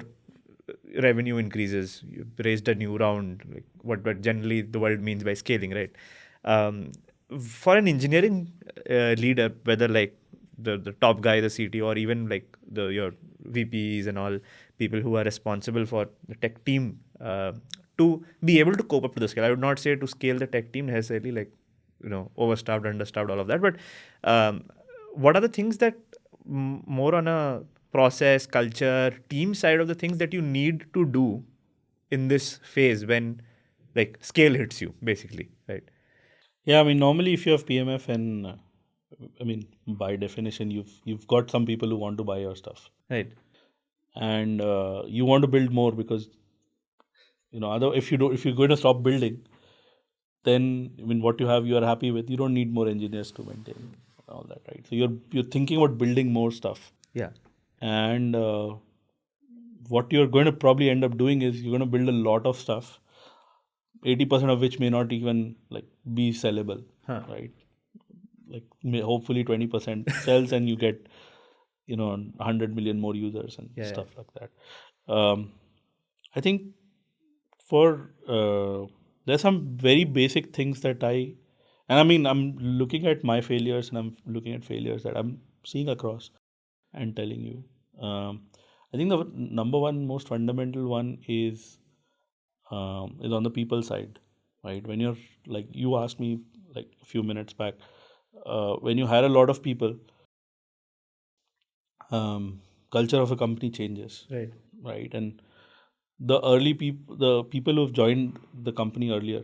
revenue increases, you raised a new round, what generally the world means by scaling, right? For an engineering leader, whether the top guy, the CTO, or even your VPs and all people who are responsible for the tech team, to be able to cope up to the scale. I would not say to scale the tech team necessarily overstaffed, understaffed, all of that. But what are the things that more on a process, culture, team side of the things that you need to do in this phase when scale hits you, basically, right? Yeah, I mean, normally if you have PMF and by definition, you've got some people who want to buy your stuff, right? And you want to build more because if you're going to stop building, then what you have you are happy with. You don't need more engineers to maintain all that, right? So you're thinking about building more stuff. Yeah. And what you're going to probably end up doing is you're going to build a lot of stuff, 80% of which may not even be sellable, right? Hopefully 20% sells and you get 100 million more users and stuff like that. I think for there's some very basic things that I'm looking at my failures and I'm looking at failures that I'm seeing across and telling you. I think the number one most fundamental one is on the people side, right? When you're you asked me a few minutes back, when you hire a lot of people, culture of a company changes, right? And the people who've joined the company earlier,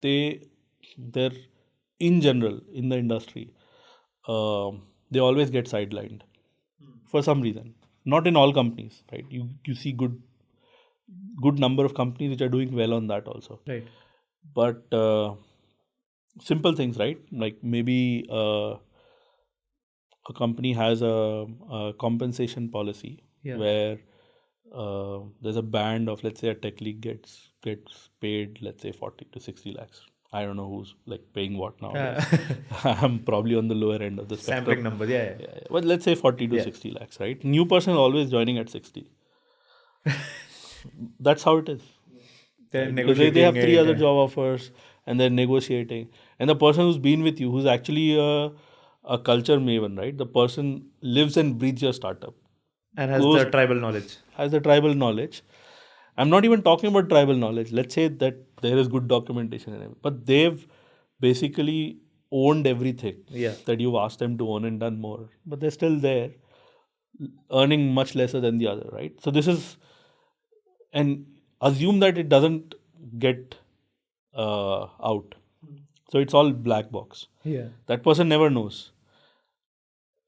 they're in general in the industry, they always get sidelined for some reason. Not in all companies, right? You see good number of companies which are doing well on that also. Right. But simple things, right? Like maybe a company has a compensation policy where there's a band of, let's say, a tech lead gets paid, let's say 40 to 60 lakhs. I don't know who's like paying what now. I'm probably on the lower end of the spectrum. Sampling numbers, yeah. But let's say 40 to 60 lakhs, right? New person is always joining at 60. That's how it is. They're Because negotiating. they have 3 other job offers and they're negotiating. And the person who's been with you, who's actually a culture maven, right? The person lives and breathes your startup. And has the tribal knowledge. Has the tribal knowledge. I'm not even talking about tribal knowledge. Let's say that there is good documentation and everything. But they've basically owned everything that you've asked them to own and done more. But they're still there, earning much lesser than the other, right? So this is, and assume that it doesn't get out. So it's all black box. Yeah. That person never knows.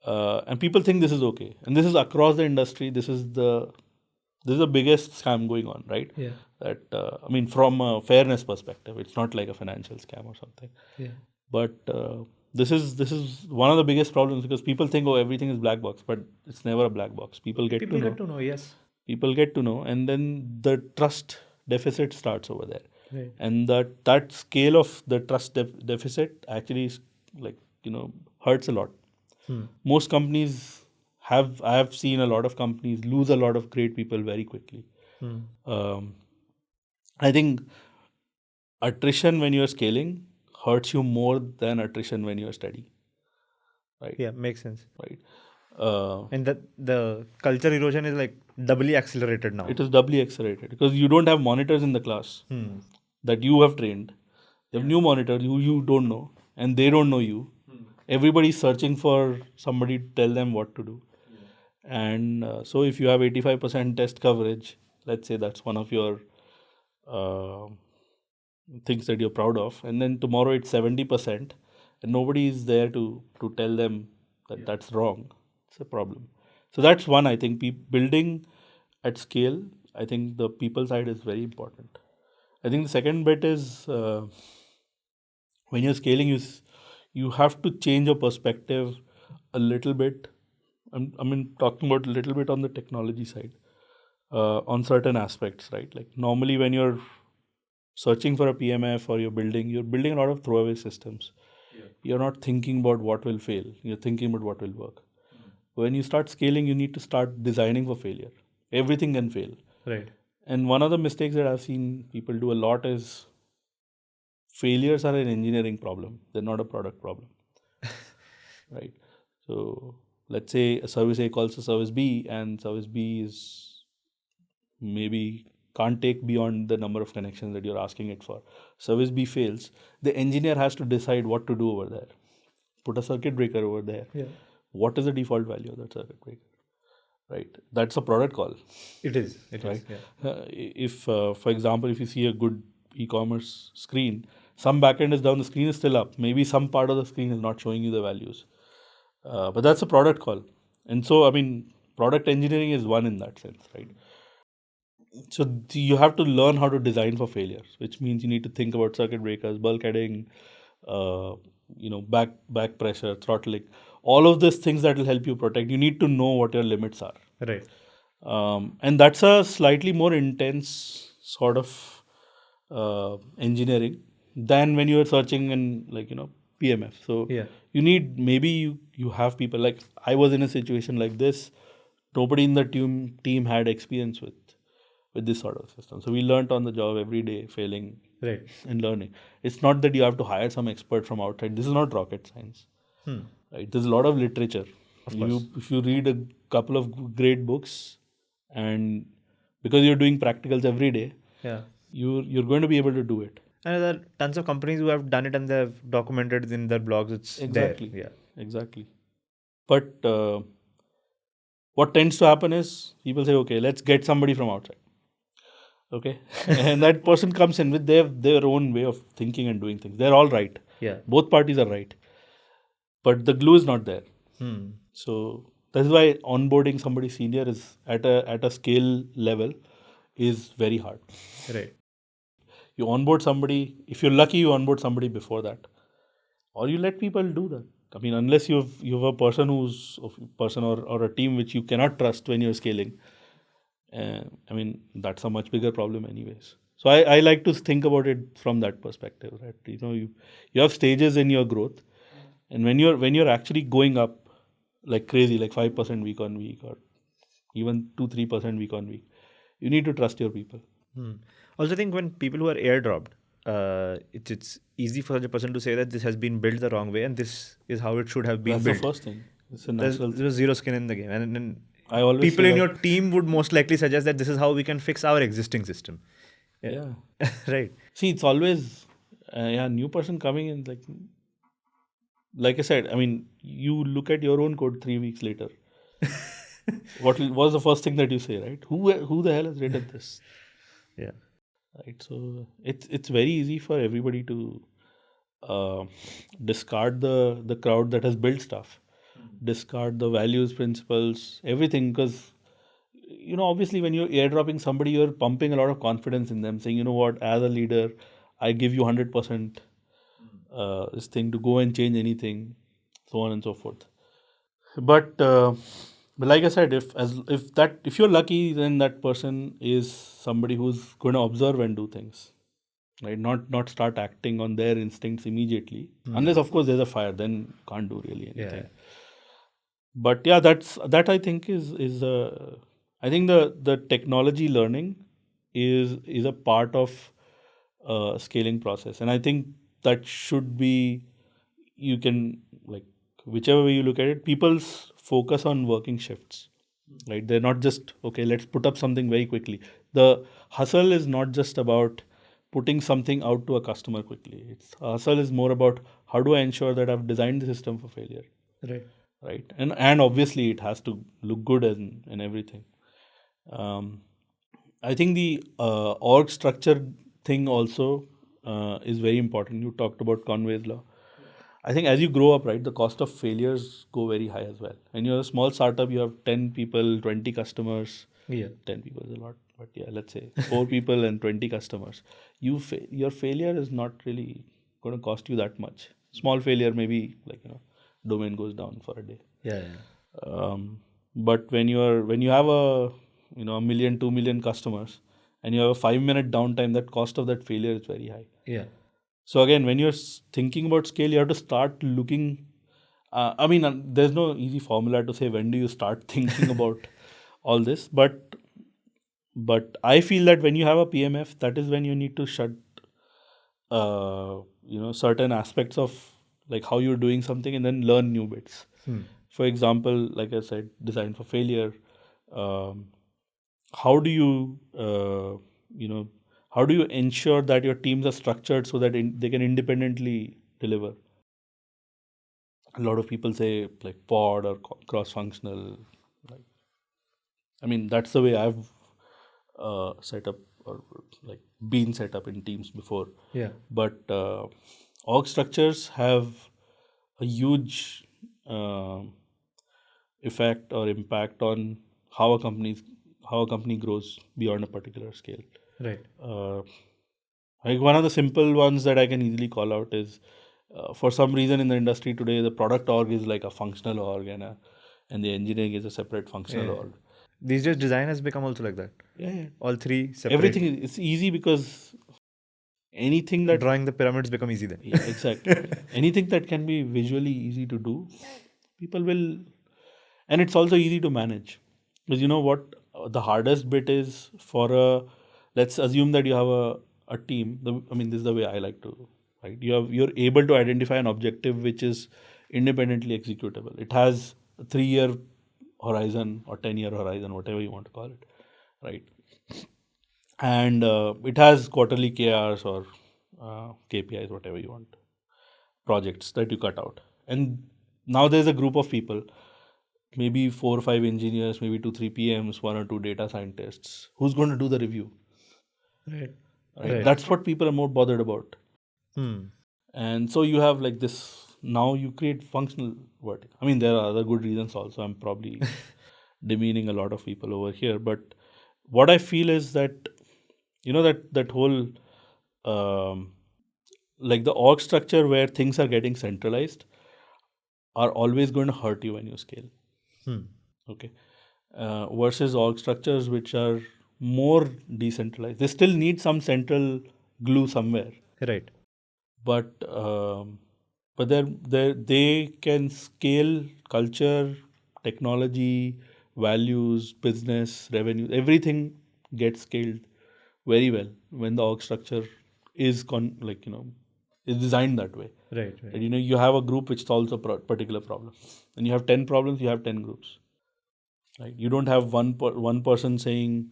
And people think this is okay. And this is across the industry. This is the biggest scam going on, right? Yeah. That I mean, from a fairness perspective, it's not like a financial scam or something. Yeah. But this is one of the biggest problems, because people think, oh, everything is black box, but it's never a black box. People get to know. Yes. People get to know, and then the trust deficit starts over there. Right. And that scale of the trust deficit actually is hurts a lot. Most companies I have seen a lot of companies lose a lot of great people very quickly. I think attrition when you're scaling hurts you more than attrition when you're steady. Right? Yeah, makes sense. Right. And the culture erosion is like doubly accelerated now. It is doubly accelerated because you don't have monitors in the class that you have trained. You have new monitors who you don't know, and they don't know you. Everybody's searching for somebody to tell them what to do. And so if you have 85% test coverage, let's say that's one of your things that you're proud of, and then tomorrow it's 70%, and nobody is there to tell them that that's wrong. It's a problem. So that's one, I think, building at scale. I think the people side is very important. I think the second bit is when you're scaling, you have to change your perspective a little bit. I mean, talking about a little bit on the technology side, on certain aspects, right? Like normally when you're searching for a PMF or you're building a lot of throwaway systems. You're not thinking about what will fail. You're thinking about what will work. When you start scaling, you need to start designing for failure. Everything can fail. Right. And one of the mistakes that I've seen people do a lot is failures are an engineering problem. They're not a product problem. Right. So let's say a service A calls a service B, and service B is maybe can't take beyond the number of connections that you're asking it for. Service B fails. The engineer has to decide what to do over there. Put a circuit breaker over there. Yeah. What is the default value of that circuit breaker? Right. That's a product call. It is. Right. If, for example, if you see a good e-commerce screen, some backend is down, the screen is still up. Maybe some part of the screen is not showing you the values. But that's a product call. And so, I mean, product engineering is one in that sense, right? So you have to learn how to design for failures, which means you need to think about circuit breakers, bulkheading, back pressure, throttling, all of these things that will help you protect. You need to know what your limits are. Right. And that's a slightly more intense sort of engineering than when you're searching in PMF. So you need, maybe you have people, like I was in a situation like this. Nobody in the team had experience with this sort of system. So we learned on the job every day, failing and learning. It's not that you have to hire some expert from outside. This is not rocket science. Right? There's a lot of literature. If you read a couple of great books, and because you're doing practicals every day, you're going to be able to do it. And there are tons of companies who have done it and they've documented in their blogs. It's exactly there. Exactly. But what tends to happen is people say, okay, let's get somebody from outside. Okay. And that person comes in with their own way of thinking and doing things. They're all right. Yeah. Both parties are right. But the glue is not there. So that's why onboarding somebody senior is at a scale level is very hard. Right. You onboard somebody, if you're lucky, you onboard somebody before that, or you let people do that. I mean, unless you have a person or a team which you cannot trust when you're scaling. I mean, that's a much bigger problem, anyways. So I like to think about it from that perspective. Right? You have stages in your growth, and when you're actually going up like crazy, like 5% week on week, or even 2-3% week on week, you need to trust your people. Also, I think when people who are airdropped, it's easy for such a person to say that this has been built the wrong way and this is how it should have been That's built. the first thing. It's a There's natural. zero skin in the game, and I always people say in that- your team would most likely suggest that this is how we can fix our existing system. Yeah. Right. See, it's always new person coming in like I said. I mean, you look at your own code 3 weeks later. What was the first thing that you say, right? Who the hell has written this? Yeah. Right. So it's very easy for everybody to discard the crowd that has built stuff, discard the values, principles, everything, because obviously when you're airdropping somebody, you're pumping a lot of confidence in them, saying, you know what, as a leader, I give you 100% this thing to go and change anything, so on and so forth. But like I said, if you're lucky, then that person is somebody who's going to observe and do things, right? Not start acting on their instincts immediately, unless of course there's a fire, then can't do really anything. Yeah. But yeah, that I think is I think the technology learning is a part of scaling process, and I think that should be, you can, like, whichever way you look at it, people's focus on working shifts, right? They're not just, okay, let's put up something very quickly. The hustle is not just about putting something out to a customer quickly. Hustle is more about, how do I ensure that I've designed the system for failure, right? And obviously it has to look good and everything. I think the org structure thing also is very important. You talked about Conway's law. I think as you grow up, right, the cost of failures go very high as well. When you're a small startup, you have 10 people, 20 customers. Yeah. 10 people is a lot, but yeah, let's say 4 people and 20 customers. Your failure is not really going to cost you that much. Small failure, maybe, like, domain goes down for a day. Yeah. But when you have a 1 million, 2 million customers, and you have a 5-minute downtime, that cost of that failure is very high. Yeah. So again, when you're thinking about scale, you have to start looking. There's no easy formula to say when do you start thinking about all this, but I feel that when you have a PMF, that is when you need to shut certain aspects of, like, how you're doing something, and then learn new bits. For example, like I said, design for failure. How do you ensure that your teams are structured so that they can independently deliver? A lot of people say, like, pod or cross-functional. That's the way I've set up, or like been set up in teams before. Yeah. But org structures have a huge effect or impact on how a company grows beyond a particular scale. Right. Like, one of the simple ones that I can easily call out is, for some reason in the industry today, the product org is like a functional org, and the engineering is a separate functional org. These days, design has become also like that. Yeah. All three separate. Everything is easy, because anything that drawing the pyramids become easy then. Yeah, exactly. Anything that can be visually easy to do, people will, and it's also easy to manage. Because you know what, the hardest bit is let's assume that you have a team. This is the way I like to, right? You're able to identify an objective which is independently executable. It has a 3-year horizon or 10-year horizon, whatever you want to call it, right? And it has quarterly KRs or KPIs, whatever you want, projects that you cut out. And now there's a group of people, maybe 4 or 5 engineers, maybe 2-3 PMs, 1 or 2 data scientists, who's going to do the review. Right. That's what people are more bothered about. And so you have like this, now you create functional vertical. I mean, there are other good reasons also. I'm probably demeaning a lot of people over here, but what I feel is that, that whole like the org structure where things are getting centralized are always going to hurt you when you scale. Okay. Versus org structures which are more decentralized. They still need some central glue somewhere. Right. But they can scale culture, technology, values, business, revenue. Everything gets scaled very well when the org structure is is designed that way. Right. That, you have a group which solves a particular problem, and you have 10 problems. You have 10 groups. Right? You don't have one person saying,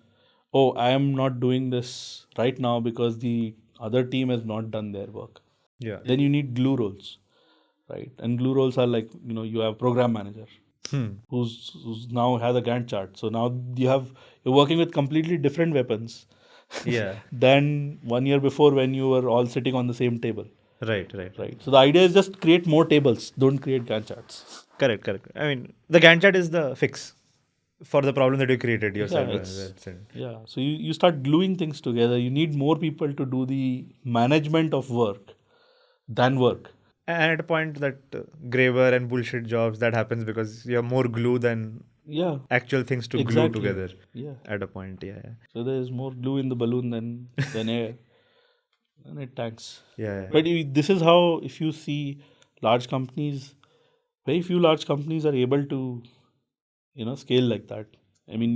"Oh, I am not doing this right now because the other team has not done their work." Yeah. Then you need glue roles, right? And glue roles are like, you have program manager who's now has a Gantt chart. So now you're working with completely different weapons Yeah. than 1 year before when you were all sitting on the same table. Right. So the idea is just create more tables, don't create Gantt charts. Correct. I mean, the Gantt chart is the fix for the problem that you created yourself. Yeah. So you start gluing things together. You need more people to do the management of work than work. And at a point, that graver and bullshit jobs, that happens because you have more glue than actual things to glue together. Yeah. At a point, yeah. So there's more glue in the balloon than air, and it tanks. Yeah. But this is how, if you see large companies, very few large companies are able to, scale like that. I mean,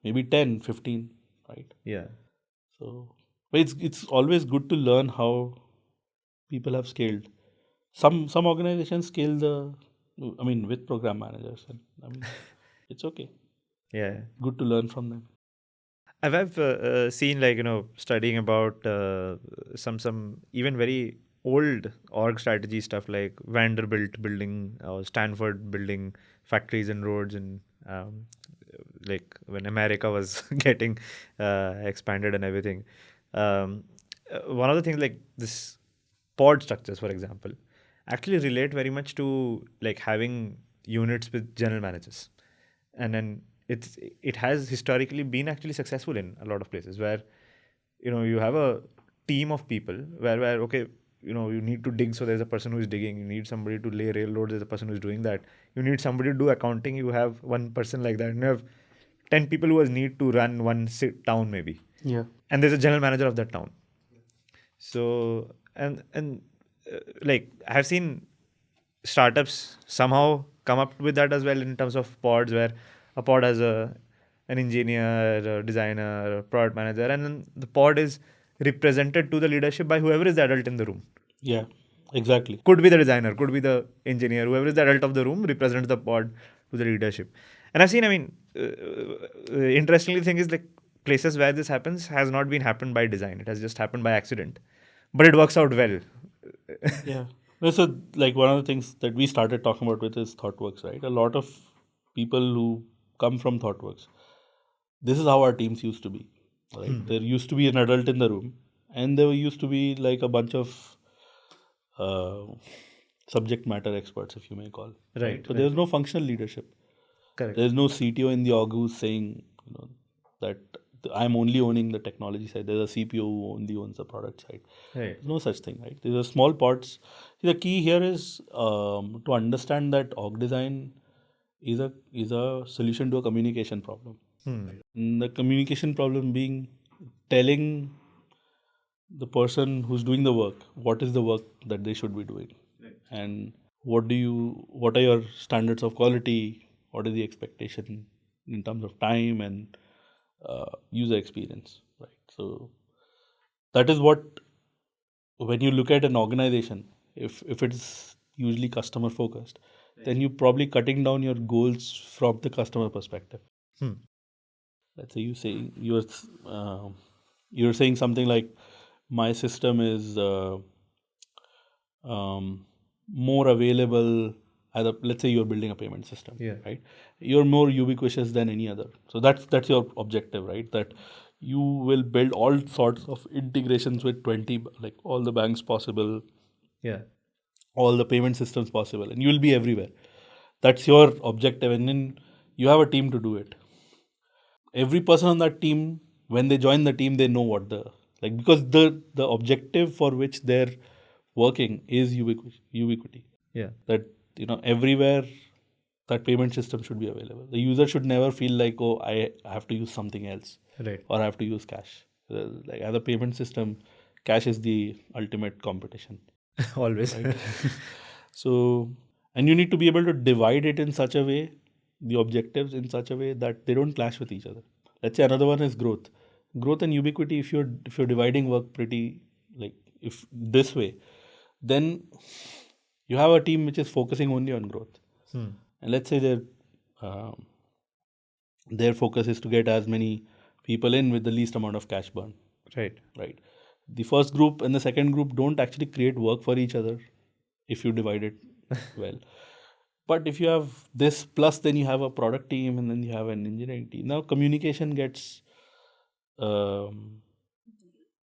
maybe 10, 15, right? Yeah. So, but it's always good to learn how people have scaled. Some organizations scale with program managers, and it's okay. Yeah. Good to learn from them. I've seen, studying about some even very old org strategy stuff, like Vanderbilt building or Stanford building factories and roads, and like when America was getting expanded and everything. One of the things, like this pod structures, for example, actually relate very much to like having units with general managers, and then it has historically been actually successful in a lot of places where you have a team of people where okay, you need to dig, so there's a person who's digging. You need somebody to lay railroads, there's a person who's doing that. You need somebody to do accounting, you have one person like that, and you have 10 people who need to run one town maybe. Yeah. And there's a general manager of that town. So and like I have seen startups somehow come up with that as well, in terms of pods, where a pod has an engineer, a designer, a product manager, and then the pod is represented to the leadership by whoever is the adult in the room. Yeah, exactly. Could be the designer, could be the engineer, whoever is the adult of the room represents the pod to the leadership. And I've seen, interestingly, the thing is, like, places where this happens has not been happened by design. It has just happened by accident. But it works out well. Yeah. So, like, one of the things that we started talking about with is ThoughtWorks, right? A lot of people who come from ThoughtWorks, this is how our teams used to be. Right? There used to be an adult in the room, and there used to be like a bunch of subject matter experts, if you may call. Right. So there's no functional leadership. Correct. There's no CTO in the org who's saying, that I'm only owning the technology side. There's a CPO who only owns the product side. Right. There's no such thing, right? These are small pods. The key here is to understand that org design is a solution to a communication problem. And the communication problem being telling the person who's doing the work what is the work that they should be doing, and what are your standards of quality, what is the expectation in terms of time and user experience, right? So that is what, when you look at an organization, if it's usually customer focused, then you're probably cutting down your goals from the customer perspective. Let's say you're saying something like, my system is more available let's say you're building a payment system, right? You're more ubiquitous than any other. So that's your objective, right? That you will build all sorts of integrations with 20, like all the banks possible, Yeah. all the payment systems possible, and you will be everywhere. That's your objective, and then you have a team to do it. Every person on that team, when they join the team, they know what because the objective for which they're working is ubiquity. Yeah. That everywhere that payment system should be available. The user should never feel like, oh, I have to use something else, Right. or I have to use cash. Like as a payment system, cash is the ultimate competition. Always. Right? So, and you need to be able to divide it in such a way, the objectives in such a way that they don't clash with each other. Let's say another one is growth and ubiquity. If you're dividing work pretty, like if this way, then you have a team which is focusing only on growth. And let's say their focus is to get as many people in with the least amount of cash burn. Right. The first group and the second group don't actually create work for each other if you divide it well. But if you have this plus, then you have a product team and then you have an engineering team. Now communication gets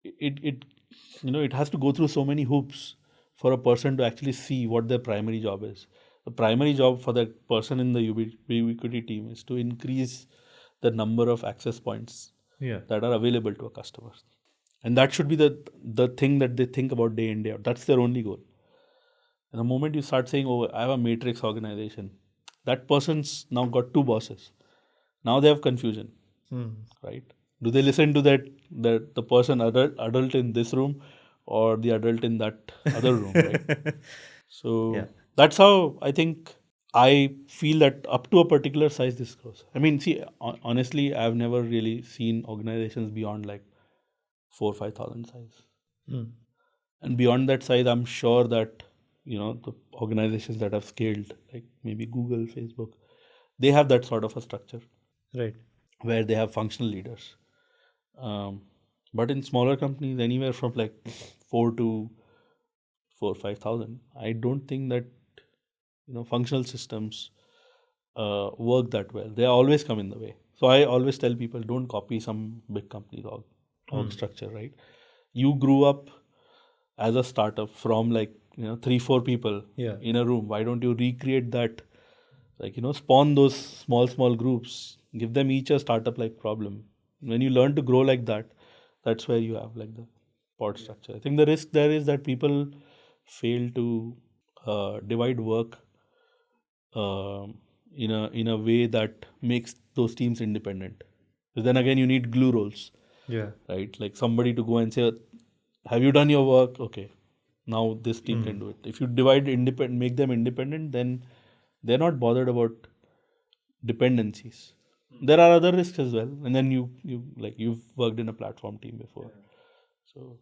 it has to go through so many hoops for a person to actually see what their primary job is. The primary job for that person in the ubiquity team is to increase the number of access points that are available to a customer. And that should be the thing that they think about day in, day out. That's their only goal. And the moment you start saying, oh, I have a matrix organization, that person's now got two bosses. Now they have confusion, right? Do they listen to that the person adult in this room or the adult in that other room, right? So that's how I think I feel that up to a particular size this grows. I mean, see, honestly, I've never really seen organizations beyond like 4,000 or 5,000 size. And beyond that size, I'm sure that the organizations that have scaled, like maybe Google, Facebook, they have that sort of a structure, right, where they have functional leaders. But in smaller companies, anywhere from like 4,000 or 5,000, I don't think that functional systems work that well. They always come in the way. So I always tell people, don't copy some big company's org structure, right? You grew up as a startup from like 3-4 people in a room. Why don't you recreate that? Like spawn those small groups, give them each a startup like problem. When you learn to grow like that, that's where you have like the pod structure. I think the risk there is that people fail to divide work in a way that makes those teams independent. So then again, you need glue roles. Right? Like somebody to go and say, have you done your work? Okay, now this team can do it. If you divide make them independent, then they're not bothered about dependencies. There are other risks as well. And then you've worked in a platform team before. So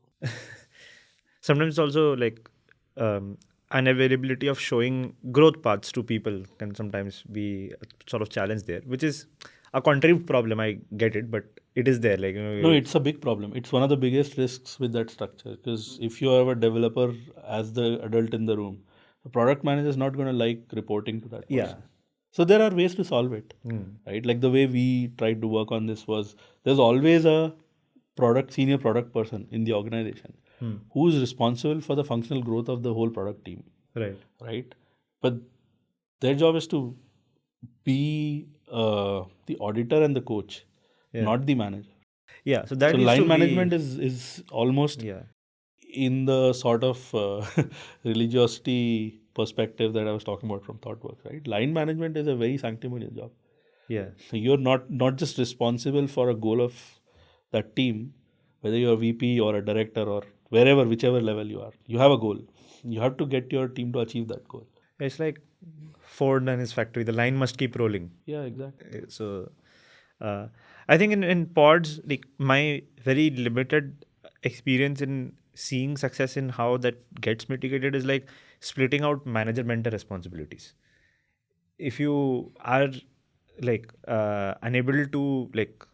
sometimes also like unavailability of showing growth paths to people can sometimes be a sort of challenge there, which is a contrary problem. I get it, but it is there. Like no, it's a big problem. It's one of the biggest risks with that structure, because if you are a developer as the adult in the room, the product manager is not going to like reporting to that person. So there are ways to solve it, right? Like the way we tried to work on this was, there's always a senior product person in the organization who is responsible for the functional growth of the whole product team. Right. But their job is to be the auditor and the coach, not the manager. So that line management is almost in the sort of religiosity perspective that I was talking about from ThoughtWorks, right? Line management is a very sanctimonious job. So you're not just responsible for a goal of that team, whether you're a VP or a director or whichever level you are. You have a goal. You have to get your team to achieve that goal. It's like Ford and his factory. The line must keep rolling. Yeah, exactly. So I think in pods, like my very limited experience in seeing success in how that gets mitigated is like splitting out manager-mentor responsibilities. If you are like unable to like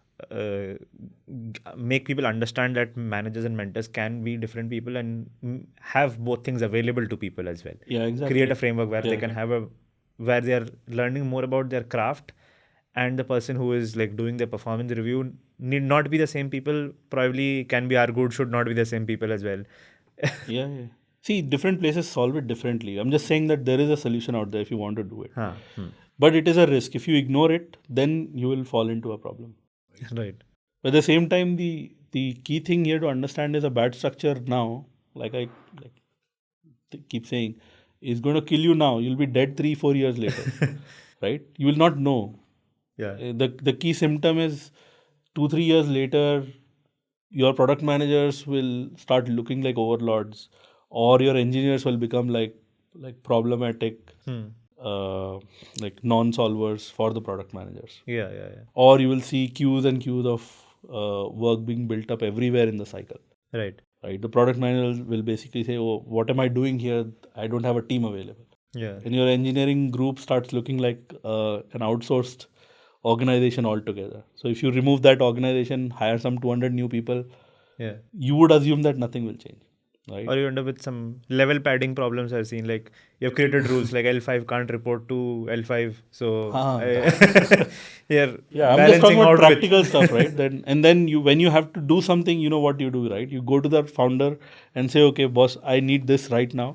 make people understand that managers and mentors can be different people and have both things available to people as well. Yeah, exactly. Create a framework where they can have where they are learning more about their craft and the person who is like doing the performance review need not be the same people. Probably can be argued should not be the same people as well. Yeah. See, different places solve it differently. I'm just saying that there is a solution out there if you want to do it. But it is a risk. If you ignore it, then you will fall into a problem. Right. But at the same time, the key thing here to understand is a bad structure now, like I keep saying, is going to kill you now. You'll be dead 3-4 years later, right? You will not know. Yeah. The key symptom is 2-3 years later, your product managers will start looking like overlords, or your engineers will become like problematic, like non-solvers for the product managers. Yeah. Or you will see queues and queues of work being built up everywhere in the cycle. Right. Right. The product manager will basically say, "Oh, what am I doing here? I don't have a team available." Yeah. And your engineering group starts looking like an outsourced organization altogether. So if you remove that organization, hire some 200 new people, Yeah. you would assume that nothing will change, right? Or you end up with some level padding problems I've seen. Like you've created rules like L5 can't report to L5. So Yeah, I'm just balancing talking about out practical with stuff, right? Then you, when you have to do something, you know what you do, right? You go to the founder and say, "Okay, boss, I need this right now."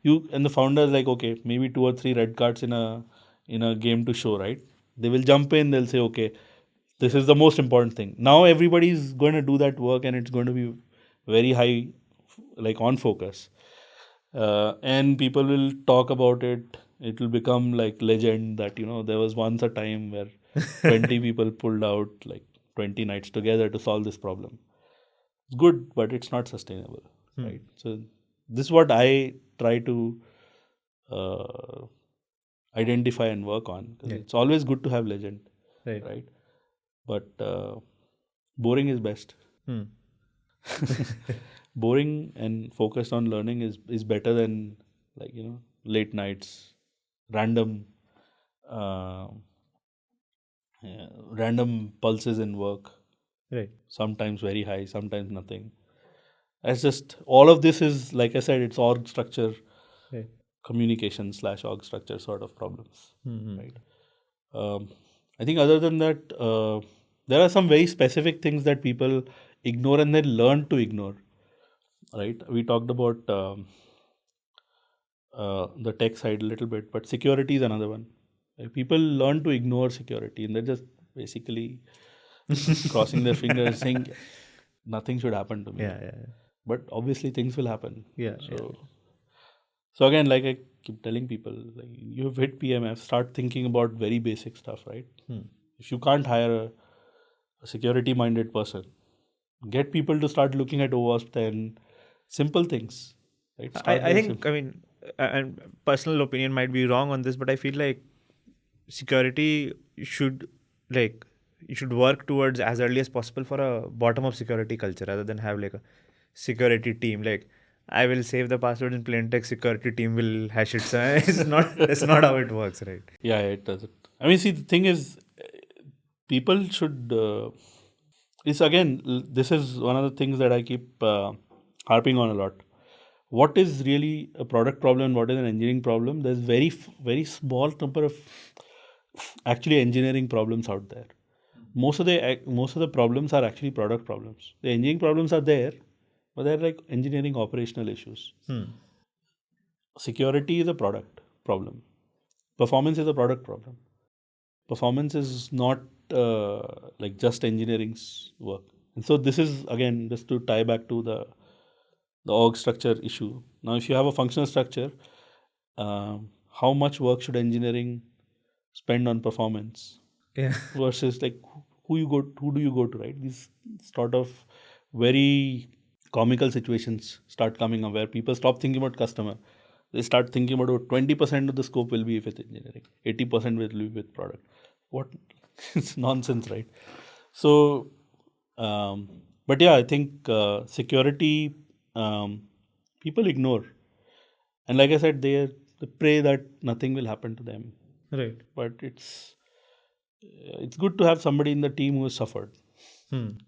And the founder is like, "Okay, maybe 2 or 3 red cards in a game to show," right? They will jump in. They'll say, "Okay, this is the most important thing." Now everybody's going to do that work, and it's going to be very high, like on focus. And people will talk about it. It will become like legend that there was once a time where 20 people pulled out like 20 nights together to solve this problem. It's good, but it's not sustainable, right? So this is what I try to identify and work on. It's always good to have legend, right? But boring is best. Boring and focused on learning is better than late nights, random random pulses in work. Right. Sometimes very high, sometimes nothing. It's just all of this is, like I said, it's org structure, communication / org structure sort of problems, right? I think other than that, there are some very specific things that people ignore and then learn to ignore. Right, we talked about the tech side a little bit, but security is another one. People learn to ignore security, and they're just basically crossing their fingers, saying nothing should happen to me. Yeah. But obviously, things will happen. Yeah. So again, like I keep telling people, like you've hit PMF, start thinking about very basic stuff, right? If you can't hire a security-minded person, get people to start looking at OWASP and simple things. Right? I think, and personal opinion might be wrong on this, but I feel like security should you should work towards as early as possible for a bottom-up security culture rather than have like a security team. Like I will save the password in plain text, security team will hash it. So it's not how it works, right? Yeah, it doesn't. I mean, see, the thing is, people should. This is one of the things that I keep harping on a lot. What is really a product problem and what is an engineering problem? There's very small number of actually engineering problems out there. Most of the problems are actually product problems. The engineering problems are there, but they're like engineering operational issues. Security is a product problem. Performance is a product problem. Performance is not like just engineering's work. And so this is, again, just to tie back to the org structure issue. Now, if you have a functional structure, how much work should engineering spend on performance? Versus like who do you go to, right? These sort of very comical situations start coming up where people stop thinking about customer. They start thinking about 20% of the scope will be with engineering, 80% will be with product. What? It's nonsense, right? So, but yeah, I think security people ignore, and like I said, they pray that nothing will happen to them. Right. But it's good to have somebody in the team who has suffered,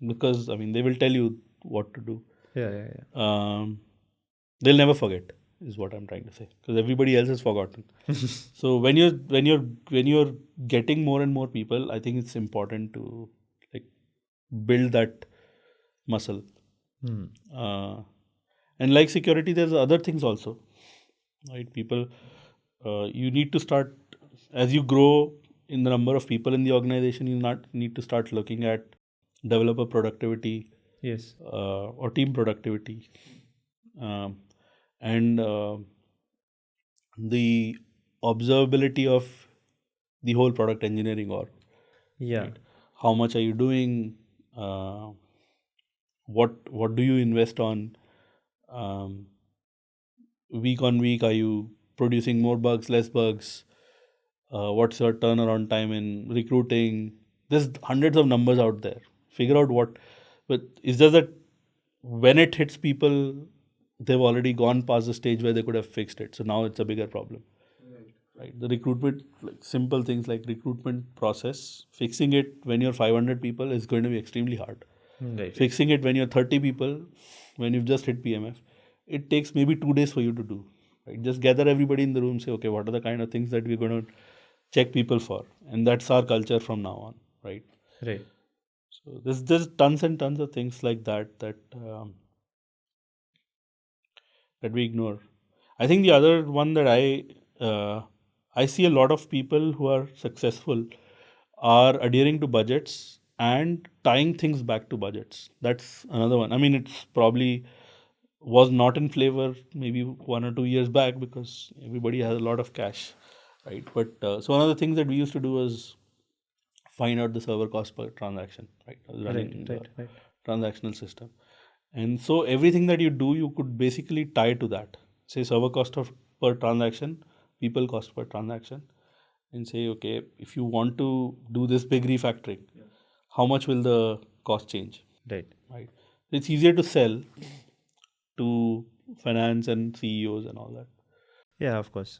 because I mean they will tell you what to do. Yeah. They'll never forget. is what I'm trying to say, because everybody else is forgotten. So when you're getting more and more people, I think it's important to like build that muscle. And like security, there's other things also, right? People, you need to start, as you grow in the number of people in the organization, you not need to start looking at developer productivity, Yes. or team productivity, and the observability of the whole product engineering org. Yeah. Right? How much are you doing? What do you invest on? Week on week, are you producing more bugs, less bugs? What's your turnaround time in recruiting? There's hundreds of numbers out there. Figure out what, but it's just that when it hits people, they've already gone past the stage where they could have fixed it. So now it's a bigger problem. Right? The recruitment, like simple things like recruitment process, fixing it when you're 500 people is going to be extremely hard. Right. Fixing it when you're 30 people, when you've just hit PMF, it takes maybe 2 days for you to do. Right? Just gather everybody in the room, say, okay, what are the kind of things that we're going to check people for? And that's our culture from now on, right? Right. So there's tons and tons of things like that that we ignore. I think the other one that I see a lot of people who are successful are adhering to budgets and tying things back to budgets. That's another one. I mean, it's probably was not in flavor maybe 1 or 2 years back because everybody has a lot of cash, right? But so one of the things that we used to do was find out the server cost per transaction, right? Running Right. transactional system. And so everything that you do, you could basically tie to that. Say server cost of per transaction, people cost per transaction, and say, okay, if you want to do this big refactoring, how much will the cost change? Right. Right. It's easier to sell to finance and CEOs and all that. Yeah, of course.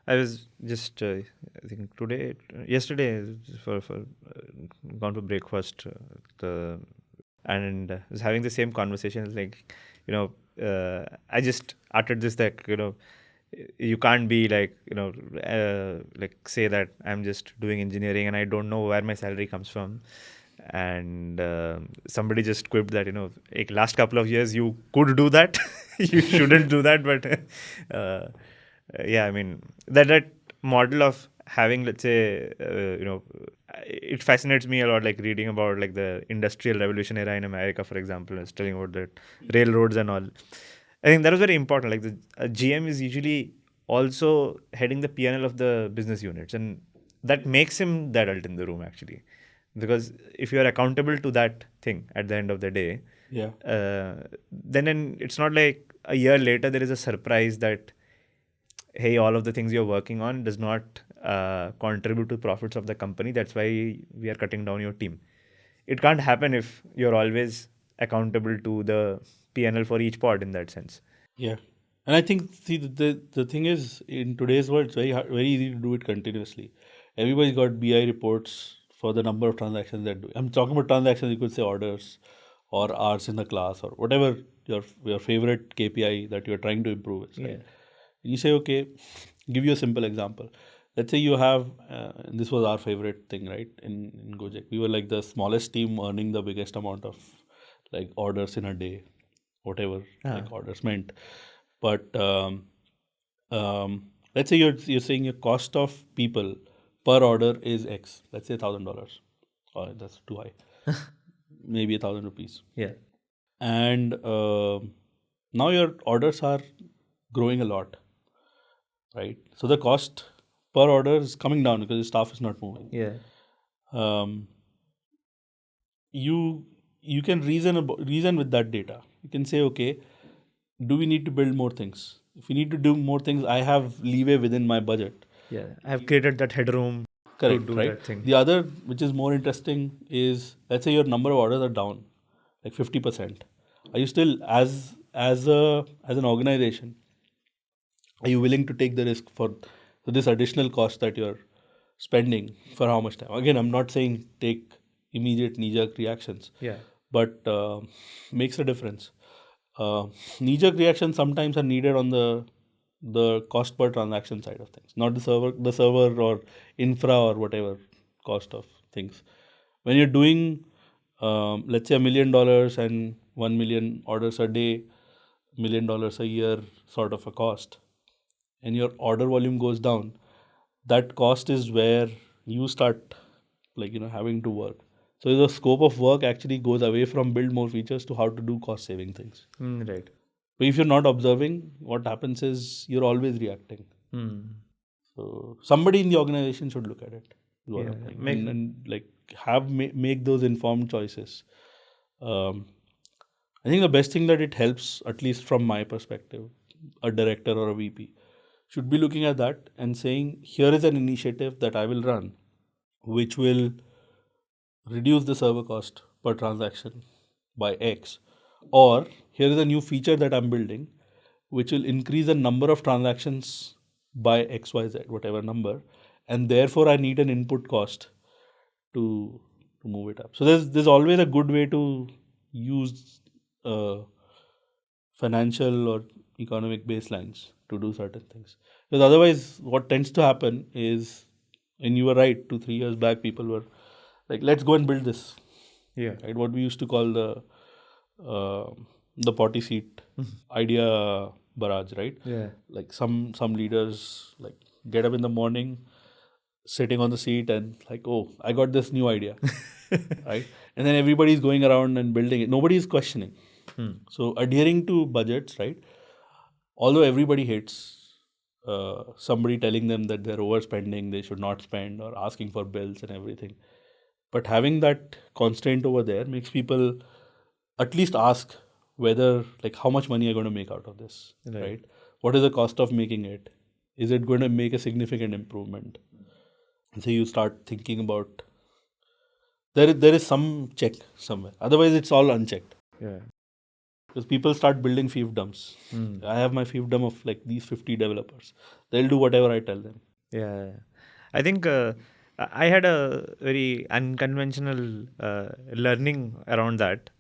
I was just, I think yesterday, for gone for breakfast, and was having the same conversation. Like, I just uttered this that you can't be like like say that I'm just doing engineering and I don't know where my salary comes from. And somebody just quipped that like last couple of years you could do that. You shouldn't do that, but yeah, I mean that model of having, let's say, it fascinates me a lot, like reading about like the industrial revolution era in America, for example, and telling about the railroads and all. I think that was very important. Like the GM is usually also heading the P&L of the business units, and that makes him the adult in the room actually, because if you are accountable to that thing at the end of the day, Yeah. then it's not like a year later there is a surprise that, hey, all of the things you're working on does not contribute to profits of the company. That's why we are cutting down your team. It can't happen if you're always accountable to the P&L for each pod in that sense. Yeah. And I think, see, the thing is, in today's world, it's very easy to do it continuously. Everybody's got BI reports for the number of transactions they're doing. I'm talking about transactions, you could say orders or hours in the class or whatever your favorite KPI that you're trying to improve is, right? Yeah. And you say, okay, give you a simple example. Let's say you have, and this was our favorite thing, right? In GoJek, we were like the smallest team earning the biggest amount of like orders in a day, whatever like orders meant. But let's say you're saying your cost of people per order is X. Let's say $1,000. Oh, that's too high. Maybe 1,000 rupees. Yeah. And now your orders are growing a lot, right? So the cost per order is coming down because the staff is not moving. Yeah. You can reason with that data. You can say, okay, do we need to build more things? If we need to do more things, I have leeway within my budget. Yeah. I have created that headroom Correct, to do right? that thing. The other, which is more interesting, is let's say your number of orders are down, like 50%. Are you still, as an organization, are you willing to take the risk for this additional cost that you're spending for how much time? Again, I'm not saying take immediate knee-jerk reactions. Yeah. But makes a difference. knee-jerk reactions sometimes are needed on the cost per transaction side of things, not the server or infra or whatever cost of things. When you're doing, let's say $1 million and 1 million orders a day, $1 million a year sort of a cost, and your order volume goes down, that cost is where you start having to work. So the scope of work actually goes away from build more features to how to do cost saving things. Right. But if you're not observing, what happens is you're always reacting. So somebody in the organization should look at it. Is what I'm saying. And make those informed choices. I think the best thing that it helps, at least from my perspective, a director or a VP should be looking at that and saying, here is an initiative that I will run, which will reduce the server cost per transaction by X. Or here is a new feature that I'm building, which will increase the number of transactions by XYZ, whatever number. And therefore, I need an input cost to move it up. So there's always a good way to use financial or economic baselines to do certain things. Because otherwise, what tends to happen is, and you were right, 2-3 years back, people were like, let's go and build this. Yeah. Right? What we used to call the potty seat idea barrage, right? Yeah. Like some leaders like get up in the morning, sitting on the seat and like, oh, I got this new idea. Right? And then everybody's going around and building it. Nobody's questioning. So adhering to budgets, right? Although everybody hates somebody telling them that they're overspending, they should not spend, or asking for bills and everything. But having that constraint over there makes people at least ask whether, like, how much money are going to make out of this, right? What is the cost of making it? Is it going to make a significant improvement? And so you start thinking about there is some check somewhere. Otherwise, it's all unchecked. Yeah. Because people start building fiefdoms. I have my fiefdom of like these 50 developers. They'll do whatever I tell them. Yeah. I think I had a very unconventional learning around that.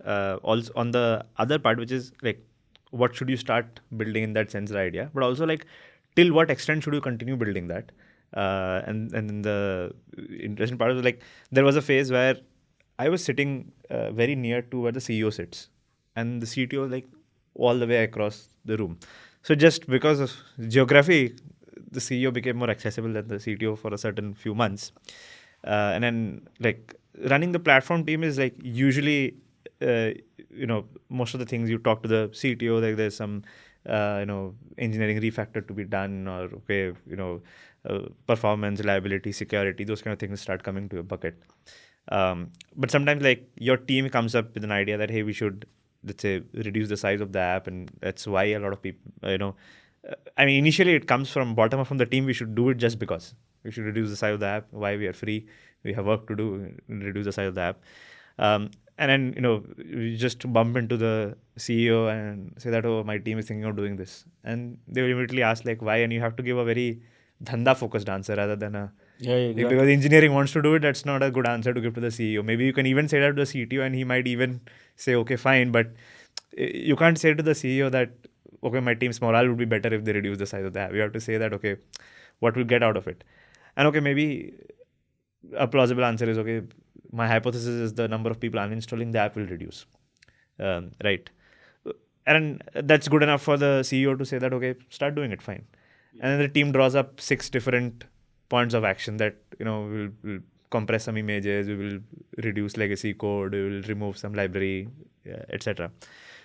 Also on the other part, which is like, what should you start building in that sensor idea? But also like, till what extent should you continue building that? And the interesting part was like, there was a phase where I was sitting very near to where the CEO sits. And the CTO was like all the way across the room. So just because of geography, the CEO became more accessible than the CTO for a certain few months. And then like running the platform team is like usually, most of the things you talk to the CTO, like there's some, engineering refactor to be done, or, performance, reliability, security, those kind of things start coming to a bucket. But sometimes like your team comes up with an idea that, hey, we should, let's say, reduce the size of the app, and that's why a lot of people, initially it comes from bottom up from the team. We should do it just because we should reduce the size of the app. Why? We are free. We have work to do. Reduce the size of the app. And then, you just bump into the CEO and say that, oh, my team is thinking of doing this. And they will immediately ask like, why? And you have to give a very dhanda focused answer rather than a, exactly. Because engineering wants to do it, that's not a good answer to give to the CEO. Maybe you can even say that to the CTO and he might even say, okay, fine. But you can't say to the CEO that, okay, my team's morale would be better if they reduce the size of the app. You have to say that, okay, what will get out of it? And okay, maybe a plausible answer is, okay, my hypothesis is the number of people uninstalling the app will reduce. Right. And that's good enough for the CEO to say that, okay, start doing it, fine. And then the team draws up 6 different points of action that, we'll compress some images, we will reduce legacy code, we will remove some library, etc.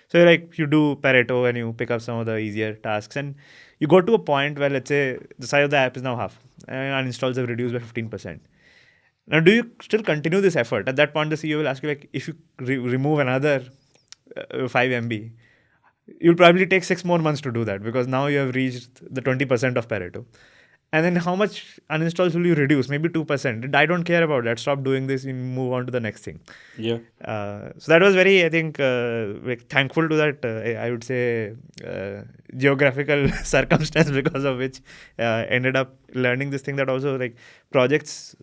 So like you do Pareto and you pick up some of the easier tasks, and you go to a point where, let's say, the size of the app is now half and uninstalls have reduced by 15%. Now, do you still continue this effort? At that point, the CEO will ask you, like, if you remove another 5 MB, you'll probably take 6 more months to do that, because now you have reached the 20% of Pareto. And then how much uninstalls will you reduce? Maybe 2%. I don't care about that. Stop doing this and move on to the next thing. Yeah. So that was very, I think, thankful to that, I would say, geographical circumstance, because of which ended up learning this thing that also, like, projects,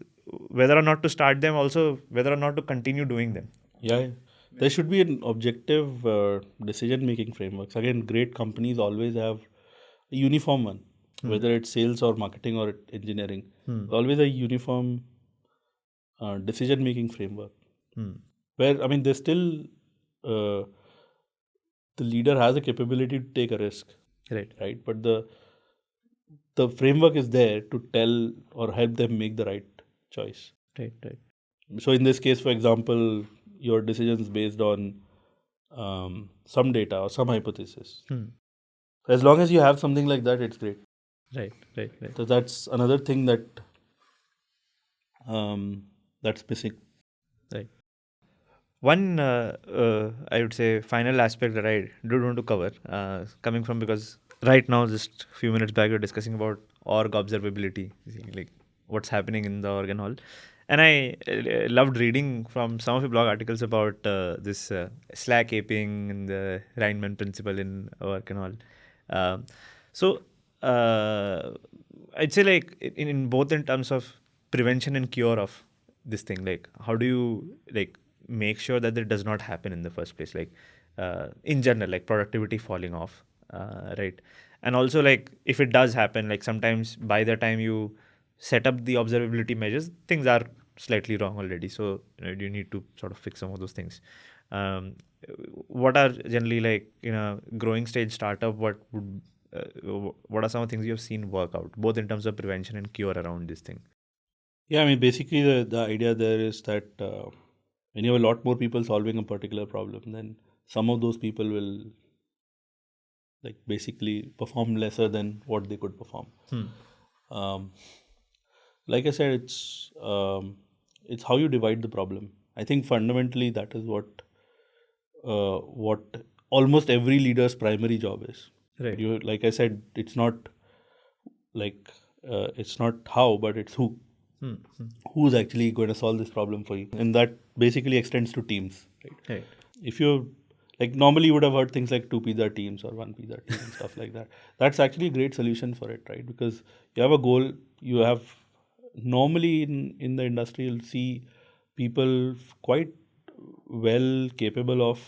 whether or not to start them, also whether or not to continue doing them. Yeah. There should be an objective decision-making frameworks. Again, great companies always have a uniform one, whether it's sales or marketing or engineering. Always a uniform decision-making framework. Where, I mean, there's still the leader has a capability to take a risk, right? But the framework is there to tell or help them make the right choice. Right. So in this case, for example, your decisions based on some data or some hypothesis. As long as you have something like that, it's great. Right. So that's another thing that that's missing. Right. One, I would say, final aspect that I do want to cover, coming from, because right now, just a few minutes back, we were discussing about org observability, like what's happening in the org and all. And I loved reading from some of your blog articles about this Slack aping and the Reinman principle in work and all. So I'd say, like, in both in terms of prevention and cure of this thing, like, how do you, like, make sure that it does not happen in the first place, like in general, like productivity falling off, right? And also, like, if it does happen, like sometimes by the time you set up the observability measures, things are slightly wrong already, so you need to sort of fix some of those things. What are generally, like, in a growing stage startup, what are some of the things you have seen work out, both in terms of prevention and cure around this thing? Yeah, I mean, basically the idea there is that when you have a lot more people solving a particular problem, then some of those people will, like, basically perform lesser than what they could perform. Like I said, it's how you divide the problem. I think fundamentally that is what almost every leader's primary job is. Right. You, like I said, it's not like it's not how, but it's who. Who's actually going to solve this problem for you, and that basically extends to teams, right? If you, like, normally you would have heard things like 2 pizza teams or 1 pizza team and stuff like that. That's actually a great solution for it, right? Because you have a goal. You have, normally in the industry, you'll see people quite well capable of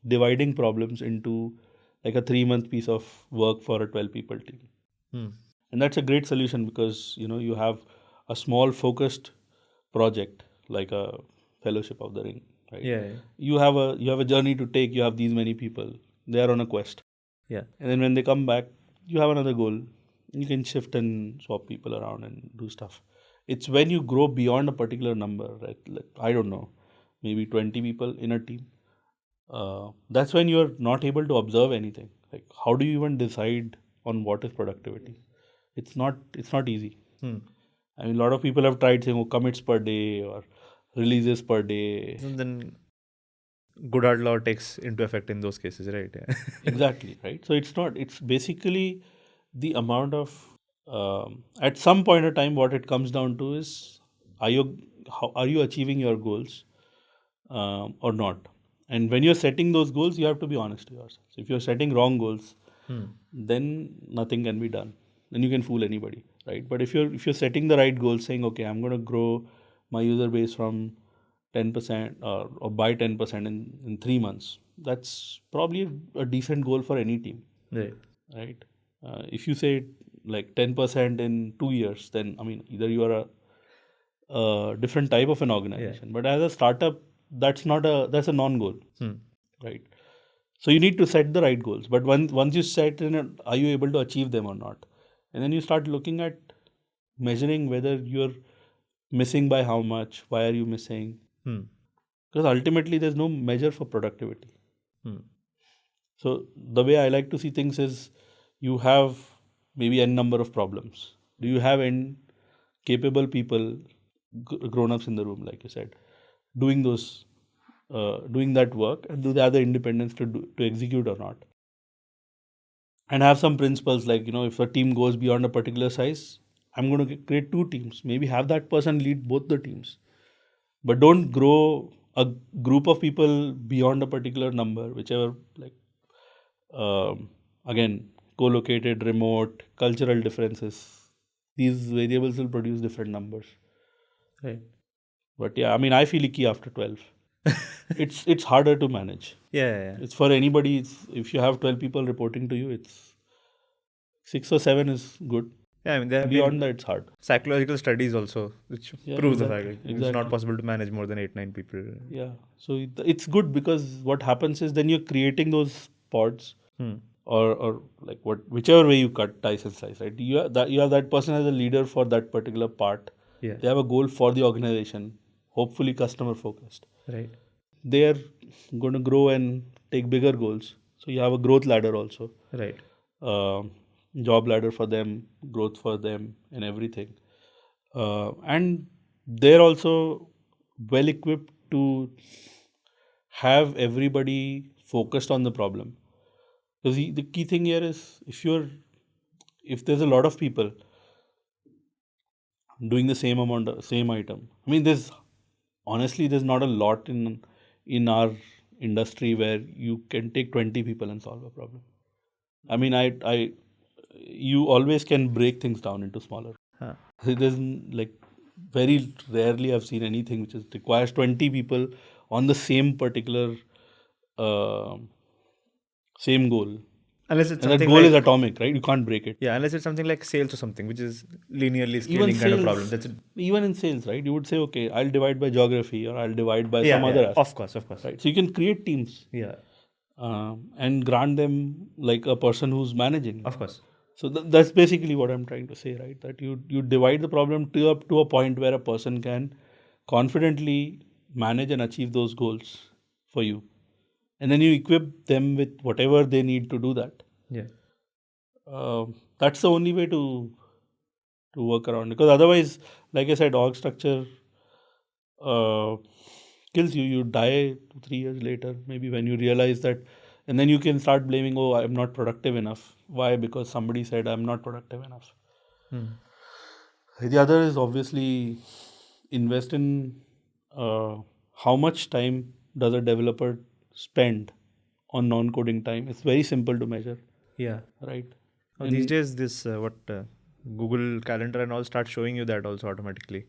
dividing problems into like a 3-month piece of work for a 12 people team. And that's a great solution because you have a small focused project like a Fellowship of the Ring, right? Yeah. You have a journey to take. You have these many people. They are on a quest. Yeah. And then when they come back, you have another goal. You can shift and swap people around and do stuff. It's when you grow beyond a particular number, right? Like, I don't know, maybe 20 people in a team. That's when you're not able to observe anything. Like, how do you even decide on what is productivity? It's not easy. I mean, a lot of people have tried saying, commits per day or releases per day. And then Goodhart law takes into effect in those cases, right? Yeah. Exactly, right? So it's basically the amount of, at some point in time, what it comes down to is, are you achieving your goals or not? And when you're setting those goals, you have to be honest to yourself. So if you're setting wrong goals, then nothing can be done. Then you can fool anybody, right? But if you're setting the right goals, saying, okay, I'm going to grow my user base from 10% or by 10% in 3 months, that's probably a decent goal for any team, right? If you say like 10% in 2 years, then I mean, either you are a different type of an organization, but as a startup, that's a non-goal, right? So you need to set the right goals, but once you set in, are you able to achieve them or not? And then you start looking at measuring whether you're missing by how much, why are you missing? Because ultimately there's no measure for productivity. So the way I like to see things is, you have maybe n number of problems. Do you have n capable people, grown-ups in the room, like you said, doing that work, and do they have the independence to execute or not? And have some principles like, if a team goes beyond a particular size, I'm going to create 2 teams. Maybe have that person lead both the teams. But don't grow a group of people beyond a particular number, whichever, like, again, co-located, remote, cultural differences. These variables will produce different numbers. Right. But yeah, I mean, I feel icky after 12. it's harder to manage. Yeah. It's for anybody. If you have 12 people reporting to you, it's 6 or 7 is good. Yeah, I mean, there have Beyond been that, it's hard. psychological studies also which Yeah, proves the exactly, fact that it's not exactly. possible to manage more than 8-9 people. Yeah. So it's good because what happens is then you're creating those pods, or like whichever way you dice and slice, right? You have that person as a leader for that particular part. Yeah. They have a goal for the organization, hopefully customer focused. Right. They are going to grow and take bigger goals. So you have a growth ladder also. Right. Job ladder for them, growth for them, and everything. And they're also well equipped to have everybody focused on the problem. Because the key thing here is if there's a lot of people doing the same item. I mean, there's not a lot in our industry where you can take 20 people and solve a problem. I mean, you always can break things down into smaller. Huh. There's like very rarely I've seen anything which requires 20 people on the same particular uh, same goal. Unless it's And that something goal like is atomic, right? You can't break it. yeah, unless it's something like sales or something, which is linearly Even scaling kind of sales, problem. That's it. even in sales, right? You would say, okay, I'll divide by geography or I'll divide by Yeah, some other yeah. aspect, Of course. right? So you can create teams Yeah, and grant them like a person who's managing. of course. So that's basically what I'm trying to say, right? That you divide the problem to a point where a person can confidently manage and achieve those goals for you, and then you equip them with whatever they need to do that. Yeah. That's the only way to work around, because otherwise, like I said, org structure uh, kills you. You die 2-3 years later, maybe, when you realize that, and then you can start blaming, oh, I'm not productive enough. Why? Because somebody said I'm not productive enough. The other is obviously invest in how much time does a developer spend on non-coding time. It's very simple to measure, Yeah. right? Oh, these days, this Google Calendar and all start showing you that also automatically.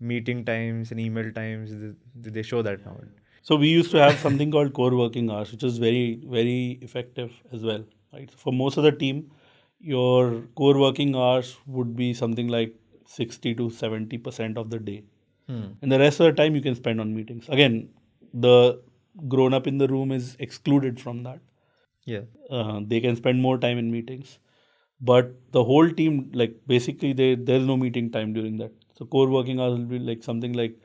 Meeting times and email times, they show that now. So we used to have something called core working hours, which is very, very effective as well, right? For most of the team, your core working hours would be something like 60 to 70% of the day. And the rest of the time you can spend on meetings. Again, the grown up in the room is excluded from that. Yeah. They can spend more time in meetings. But the whole team, like basically, there's no meeting time during that. So core working hours will be like something like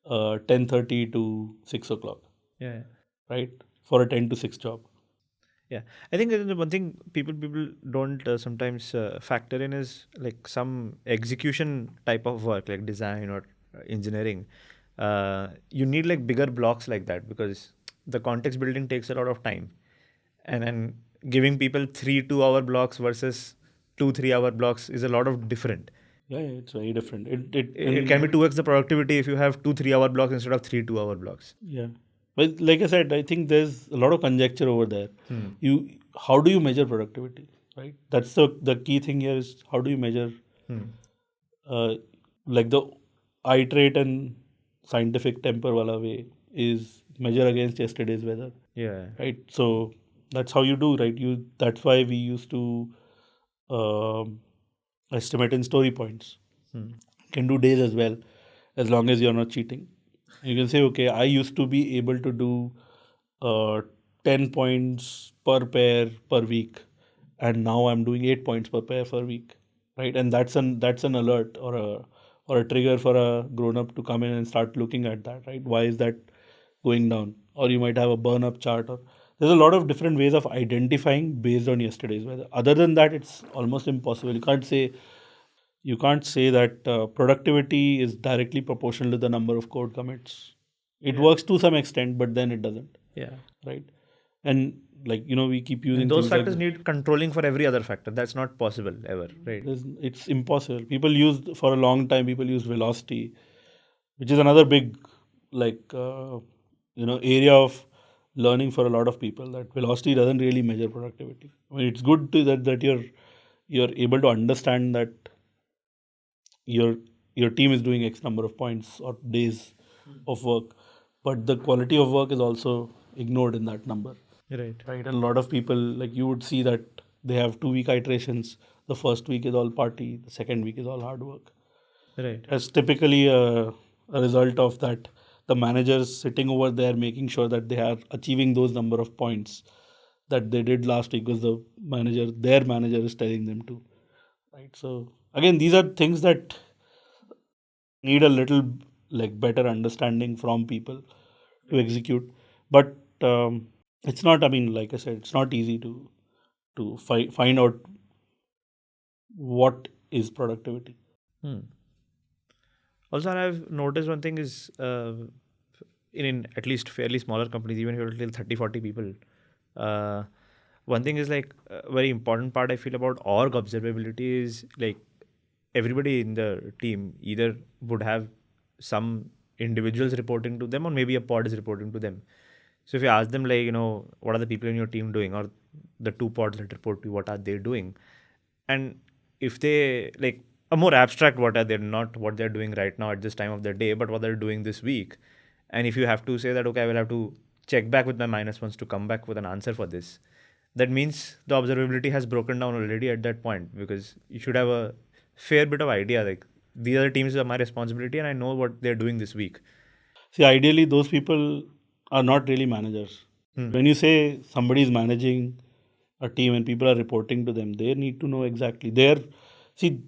10:30 to 6 o'clock, Yeah. right? For a 10 to 6 job. Yeah, I think the one thing people don't sometimes factor in is like some execution type of work, like design or engineering. You need like bigger blocks like that because the context building takes a lot of time, and then giving people 3 2-hour blocks versus 2 3 hour blocks is a lot of different. Yeah, it's very different. It can be 2x the productivity if you have 2 3 hour blocks instead of 3 2-hour blocks. Yeah. But like I said, I think there's a lot of conjecture over there. How do you measure productivity, right? That's the key thing here is how do you measure like the iterate and scientific temper wala way is measure against yesterday's weather. Yeah. Right. So that's how you do, right? That's why we used to estimate in story points. Can do days as well, as long as you're not cheating. You can say, okay, I used to be able to do 10 points per pair per week, and now I'm doing 8 points per pair per week, right? And that's an alert or a trigger for a grown up to come in and start looking at that, right? Why is that going down? Or you might have a burn up chart, or there's a lot of different ways of identifying based on yesterday's weather. Other than that, it's almost impossible. You can't say that productivity is directly proportional to the number of code commits. It works to some extent, but then it doesn't. Yeah. Right. And like, we keep using And those things like factors need controlling for every other factor. That's not possible ever, right? it's impossible. For a long time, people use velocity, which is another big like area of learning for a lot of people. That velocity doesn't really measure productivity. I mean, it's good to that you're able to understand that your team is doing X number of points or days of work, but the quality of work is also ignored in that number. Right. Right, and a lot of people, like you would see that they have 2-week iterations. The first week is all party, the second week is all hard work. Right. As typically a result of that, the managers sitting over there making sure that they are achieving those number of points that they did last week because their manager is telling them to. Right. So again, these are things that need a little like better understanding from people to execute. But it's not. I mean, like I said, it's not easy to find out what is productivity. Also, I've noticed one thing is in at least fairly smaller companies, even if you're till 30, 40 people, one thing is like a very important part I feel about org observability is like everybody in the team either would have some individuals reporting to them or maybe a pod is reporting to them. So if you ask them like, what are the people in your team doing, or the two pods that report to you, what are they doing? And if they like a more abstract, what are they, not what they're doing right now at this time of the day, but what they're doing this week. And if you have to say that, okay, I will have to check back with my minus ones to come back with an answer for this, that means the observability has broken down already at that point, because you should have a fair bit of idea like these other teams are my responsibility and I know what they're doing this week. See, ideally, those people are not really managers. When you say somebody is managing a team and people are reporting to them, they need to know exactly. See,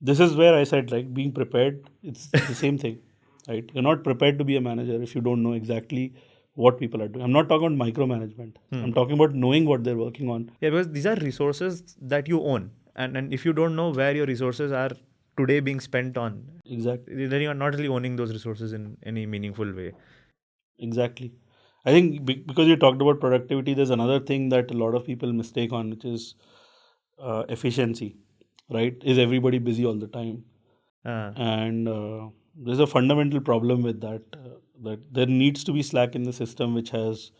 this is where I said like being prepared. It's the same thing, right? You're not prepared to be a manager if you don't know exactly what people are doing. I'm not talking about micromanagement. I'm talking about knowing what they're working on. Yeah, because these are resources that you own, and if you don't know where your resources are today being spent on, Exactly. then you are not really owning those resources in any meaningful way. Exactly. I think because you talked about productivity, there's another thing that a lot of people mistake on, which is efficiency, right? Is everybody busy all the time? And there's a fundamental problem with that, that there needs to be slack in the system which has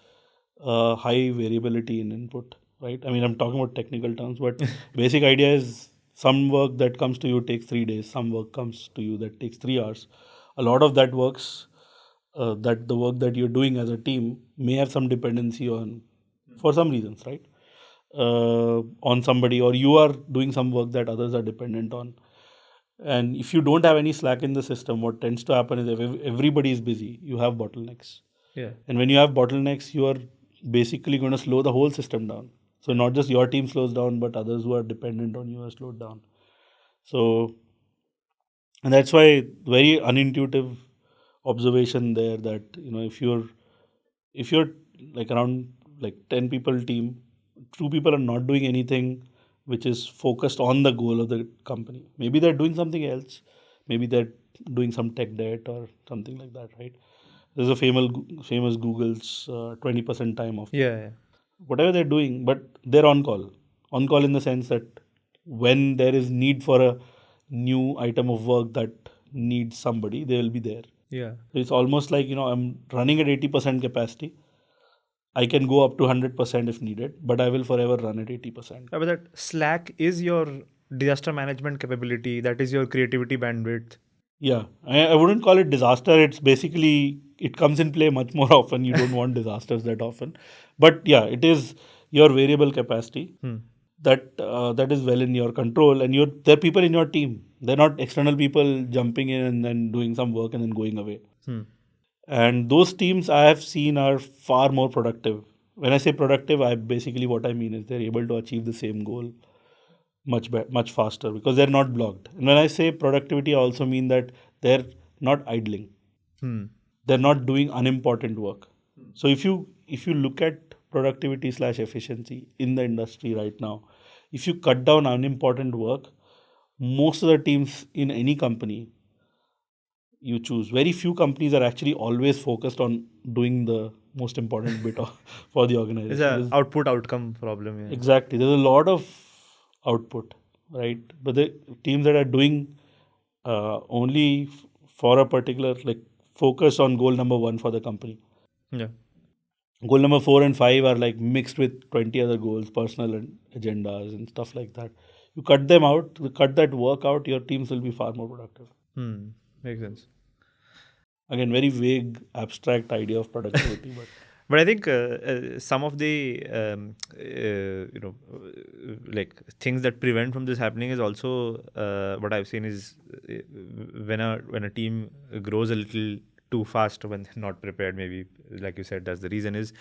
high variability in input, right? I mean, I'm talking about technical terms, but basic idea is some work that comes to you takes 3 days, some work comes to you that takes 3 hours. A lot of that that the work that you're doing as a team may have some dependency on, for some reasons, right? On somebody, or you are doing some work that others are dependent on. And if you don't have any slack in the system, what tends to happen is if everybody is busy, you have bottlenecks. Yeah. And when you have bottlenecks, you are basically going to slow the whole system down. So not just your team slows down, but others who are dependent on you are slowed down. So, and that's why very unintuitive observation there that if you're like around like 10 people team, 2 people are not doing anything which is focused on the goal of the company. Maybe they're doing something else. Maybe they're doing some tech debt or something like that, right? There's a famous Google's 20% time off. Yeah. Whatever they're doing, but they're on call. On call in the sense that when there is need for a new item of work that needs somebody, they will be there. Yeah. So it's almost like, I'm running at 80% capacity. I can go up to 100% if needed, but I will forever run at 80%. But that Slack is your disaster management capability. That is your creativity bandwidth. Yeah, I wouldn't call it disaster. It's basically, it comes in play much more often. You don't want disasters that often. But yeah, it is your variable capacity that is well in your control. And there are people in your team. They're not external people jumping in and then doing some work and then going away. And those teams I have seen are far more productive. When I say productive, what I mean is they're able to achieve the same goal much faster because they're not blocked. And when I say productivity, I also mean that they're not idling. They're not doing unimportant work. So if you look at productivity / efficiency in the industry right now, if you cut down unimportant work, most of the teams in any company you choose, very few companies are actually always focused on doing the most important bit for the organization. It's an output outcome problem. Yeah. Exactly. There's a lot of output, right? But the teams that are doing only for a particular, like focus on goal number 1 for the company. Yeah. Goal number 4 and 5 are like mixed with 20 other goals, personal agendas and stuff like that. You cut them out, you cut that work out, your teams will be far more productive. Makes sense. Again, very vague, abstract idea of productivity. But I think some of the like things that prevent from this happening is also what I've seen is when a team grows a little too fast when they're not prepared. Maybe like you said, that's the reason is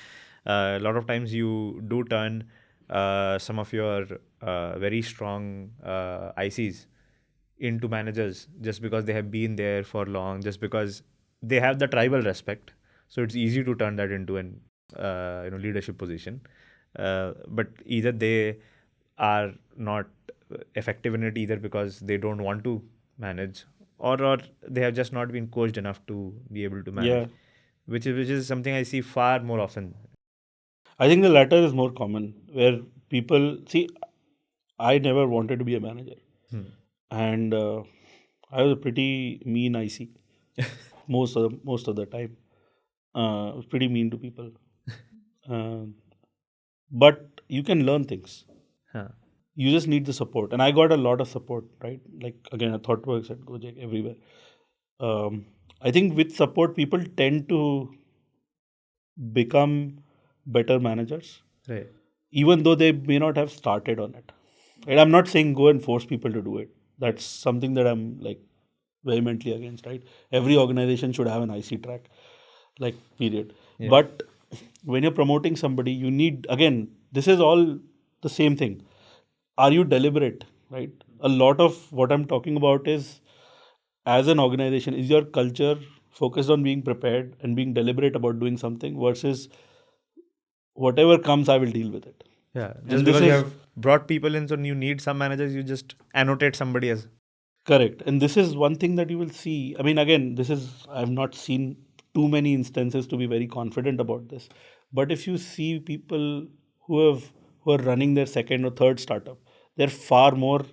a lot of times you do turn some of your very strong ICs into managers just because they have been there for long, just because they have the tribal respect. So it's easy to turn that into an leadership position. But either they are not effective in it either because they don't want to manage, or they have just not been coached enough to be able to manage. Yeah. Which is something I see far more often. I think the latter is more common, where people see. I never wanted to be a manager, and I was a pretty mean IC most of the time. I was pretty mean to people, but you can learn things. Huh. You just need the support, and I got a lot of support. Right, like again, at ThoughtWorks, at GoJek, everywhere. I think with support, people tend to become better managers, Right. even though they may not have started on it. Right? I'm not saying go and force people to do it. That's something that I'm like vehemently against. Right? Every organization should have an IC track, like period. Yeah. But when you're promoting somebody, you need, again, this is all the same thing. Are you deliberate? Right? A lot of what I'm talking about is, as an organization, is your culture focused on being prepared and being deliberate about doing something versus whatever comes, I will deal with it. Yeah. And Just this because you is have brought people in, so you need some managers, you just annotate somebody as. correct. And this is one thing that you will see. I mean, again, this is, I've not seen too many instances to be very confident about this. But if you see people who are running their second or third startup, they're far more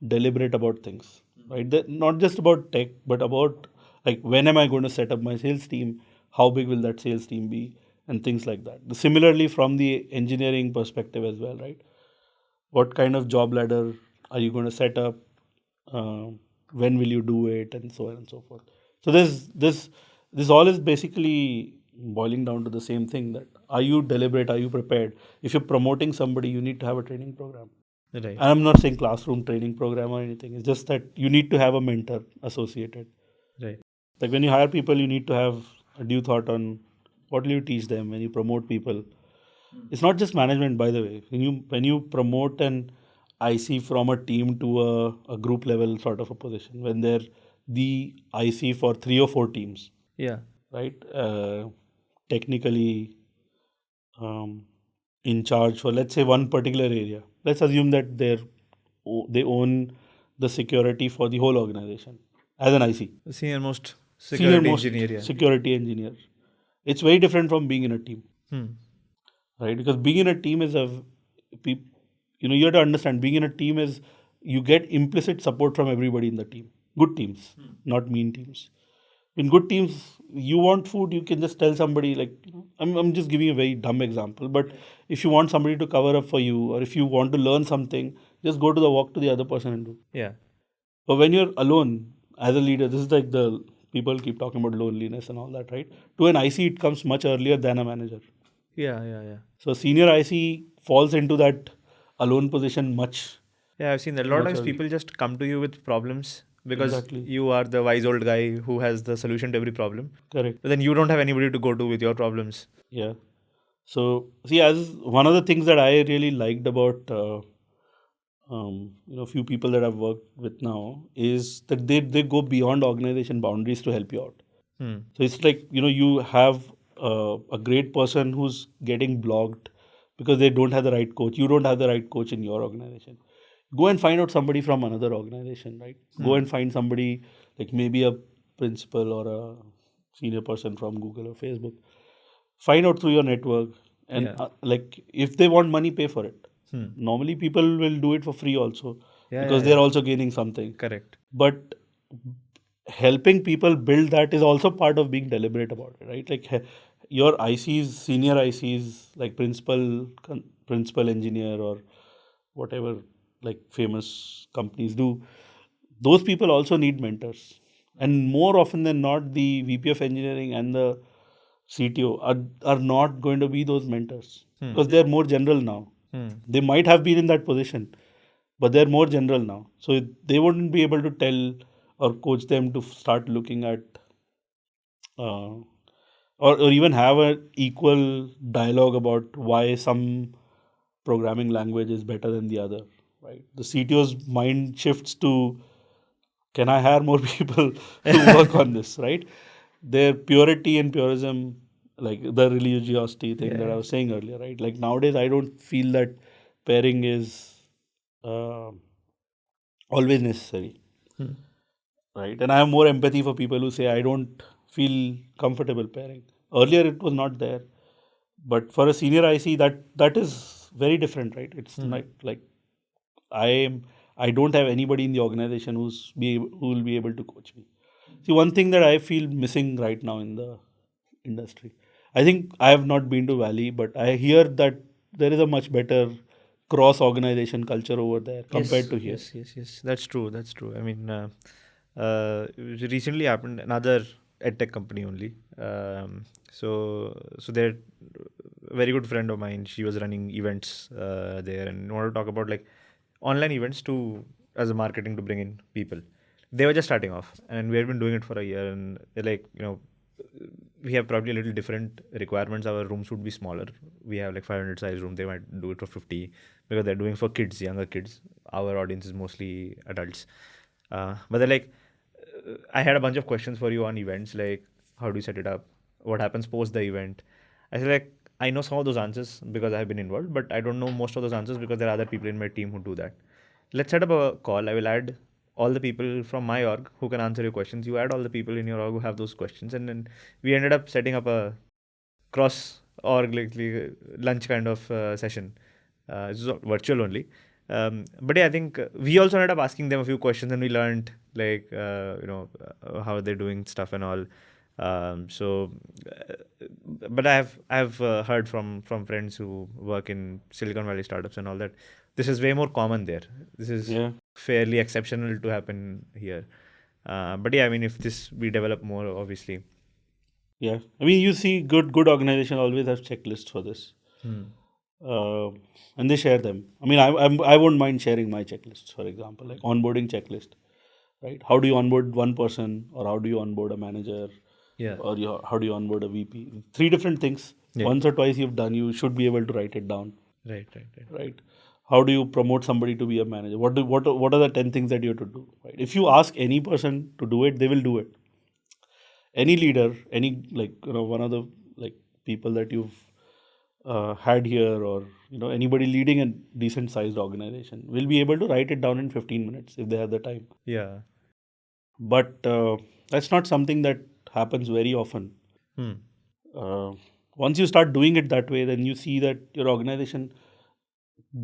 deliberate about things. Right? They're not just about tech, but about like, when am I going to set up my sales team? How big will that sales team be? And things like that. Similarly, from the engineering perspective as well, right? What kind of job ladder are you going to set up? Uh, when will you do it? And so on and so forth. So this all is basically boiling down to the same thing, that are you deliberate? Are you prepared? If you're promoting somebody, you need to have a training program. Right. And I'm not saying classroom training program or anything. It's just that you need to have a mentor associated. Right. Like when you hire people, you need to have a due thought on what will you teach them when you promote people. It's not just management, by the way. When you promote an IC from a team to a group level sort of a position, when they're the IC for 3 or 4 teams, Yeah. right? Technically in charge for, let's say, one particular area. Let's assume that they own the security for the whole organization as an IC. Senior most Senior security most engineer. Yeah. security engineer. It's very different from being in a team, Hmm. right? Because being in a team is you have to understand, being in a team is, you get implicit support from everybody in the team. Good teams, not mean teams. In good teams, you want food, you can just tell somebody, like, I'm just giving a very dumb example, but if you want somebody to cover up for you, or if you want to learn something, just go to the walk to the other person and do. Yeah. But when you're alone as a leader, this is like the people keep talking about loneliness and all that, right? To an IC, it comes much earlier than a manager. Yeah. Yeah. Yeah. So senior IC falls into that alone position much. Yeah. I've seen that a lot of Much times early. people just come to you with problems because Exactly. you are the wise old guy who has the solution to every problem. Correct. But then you don't have anybody to go to with your problems. Yeah. So see, as one of the things that I really liked about few people that I've worked with now is that they go beyond organization boundaries to help you out. Hmm. So it's like, you have a great person who's getting blocked because they don't have the right coach. You don't have the right coach in your organization. Go and find out somebody from another organization, right? Go and find somebody, like maybe a principal or a senior person from Google or Facebook. Find out through your network, and Yeah. like, if they want money, pay for it. Hmm. Normally, people will do it for free also, Yeah. because Yeah. they're Yeah. also gaining something. Correct. But helping people build that is also part of being deliberate about it, right? Like your ICs, senior ICs, like principal engineer or whatever, like famous companies do. Those people also need mentors, And more often than not, the VP of engineering and the CTO are not going to be those mentors because they're more general now. They might have been in that position, but they're more general now. So they wouldn't be able to tell or coach them to start looking at uh, or even have an equal dialogue about why some programming language is better than the other. Right? The CTO's mind shifts to, can I hire more people to work on this? Right? Their purity and purism, like the religiosity thing that I was saying earlier, right? Like nowadays, I don't feel that pairing is uh, always necessary, right? And I have more empathy for people who say I don't feel comfortable pairing. Earlier, it was not there, but for a senior IC, that is very different, right? It's like I am. I don't have anybody in the organization who will be able to coach me. See, one thing that I feel missing right now in the industry, I think I have not been to Valley, but I hear that there is a much better cross organization culture over there compared to here. Yes. That's true. That's true. I mean, it recently happened another edtech company only. So they're a very good friend of mine. She was running events there, and wanted to talk about like online events to as a marketing to bring in people. They were just starting off, and we had been doing it for a year, and they're like, we have probably a little different requirements. Our rooms would be smaller. We have like 500 size room. They might do it for 50 because they're doing for kids, younger kids. Our audience is mostly adults. But they're like, I had a bunch of questions for you on events, like how do you set it up? What happens post the event? I said like, I know some of those answers because I have been involved, but I don't know most of those answers because there are other people in my team who do that. Let's set up a call. I will add all the people from my org who can answer your questions. You add all the people in your org who have those questions, and then we ended up setting up a cross org like lunch kind of session. It was virtual only. But yeah, I think we also ended up asking them a few questions, and we learned like how they're doing stuff and all. But I've heard from friends who work in Silicon Valley startups and all that this is way more common there. This is fairly exceptional to happen here. But yeah, I mean, if this we develop more, obviously. Yeah, I mean, you see, good organization always have checklists for this, and they share them. I mean, I won't mind sharing my checklists, for example, like onboarding checklist, right? How do you onboard one person, or how do you onboard a manager, or how do you onboard a VP? Three different things. Yeah. Once or twice you've done, you should be able to write it down. Right. How do you promote somebody to be a manager? What are the 10 things that you have to do? Right? If you ask any person to do it, they will do it. Any leader, any one of the like people that you've had here, or anybody leading a decent sized organization will be able to write it down in 15 minutes if they have the time. Yeah. But that's not something that happens very often. Once you start doing it that way, then you see that your organization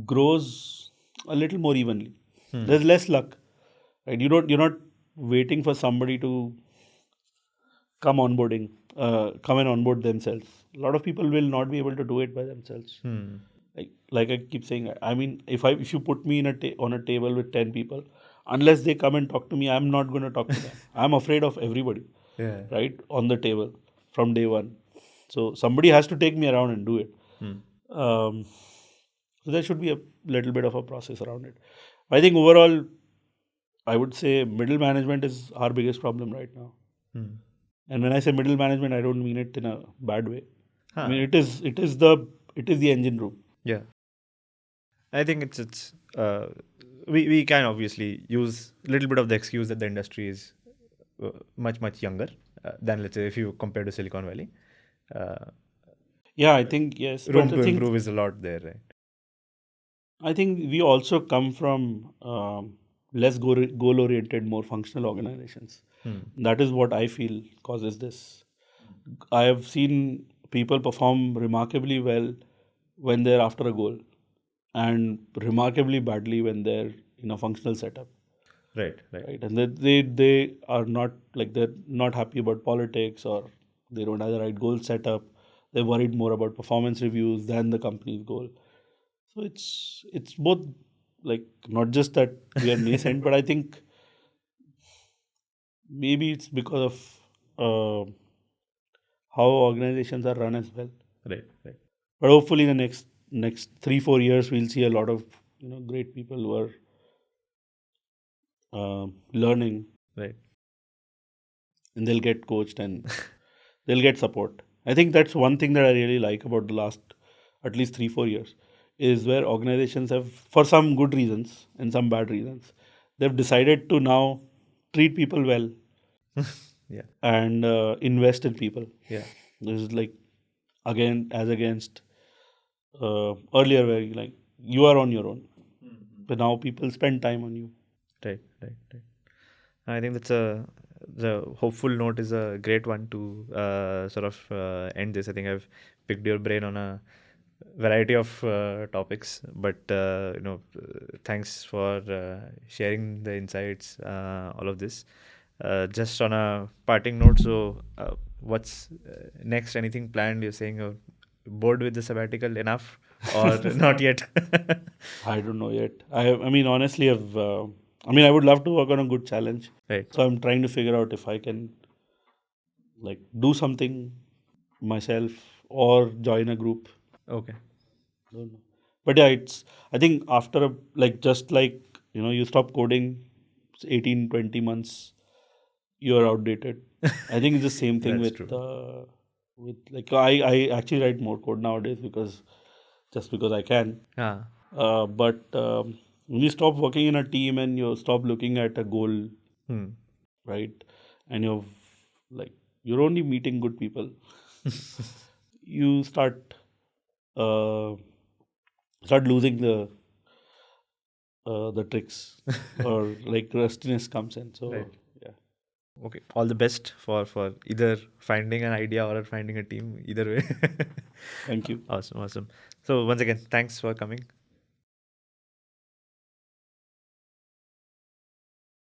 grows a little more evenly. There's less luck, right? You're not waiting for somebody to come and onboard themselves. A lot of people will not be able to do it by themselves. Like I keep saying, I mean, if you put me on a table with 10 people, unless they come and talk to me, I'm not going to talk to them. I'm afraid of everybody, right, on the table from day one. So somebody has to take me around and do it. So there should be a little bit of a process around it. I think overall, I would say middle management is our biggest problem right now. And when I say middle management, I don't mean it in a bad way. I mean it is the engine room. Yeah. I think it's we can obviously use a little bit of the excuse that the industry is much younger than, let's say, if you compare to Silicon Valley. Yeah, I think yes. Room to improve is a lot there, right? I think we also come from less goal-oriented, more functional organizations. That is what I feel causes this. I have seen people perform remarkably well when they're after a goal, and remarkably badly when they're in a functional setup. Right. And they are not they're not happy about politics, or they don't have the right goal set up. They're worried more about performance reviews than the company's goal. So it's both, like, not just that we are nascent, but I think maybe it's because of how organizations are run as well. Right. But hopefully, in the next 3-4 years, we'll see a lot of great people who are learning, Right. and they'll get coached and they'll get support. I think that's one thing that I really like about the last at least 3-4 years is where organizations have, for some good reasons and some bad reasons, they've decided to now treat people well Yeah. and invest in people. Yeah. This is like again as against earlier where you are on your own, but now people spend time on you. Right. I think the hopeful note is a great one to sort of end this. I think I've picked your brain on a variety of topics, but thanks for sharing the insights, all of this. Just on a parting note, so what's next? Anything planned? You're saying you're bored with the sabbatical enough, or not yet? I don't know yet. I mean, honestly, I would love to work on a good challenge. Right. So I'm trying to figure out if I can do something myself or join a group. Okay. Don't know. But yeah, I think after you stop coding 18-20 months, you're outdated. I think it's the same thing That's with I actually write more code nowadays because I can. Ah. But when you stop working in a team and you stop looking at a goal, right? And you're only meeting good people. You start losing the tricks or rustiness comes in. So Right. yeah. Okay. All the best for either finding an idea or finding a team. Either way. Thank you. Awesome. So once again, thanks for coming.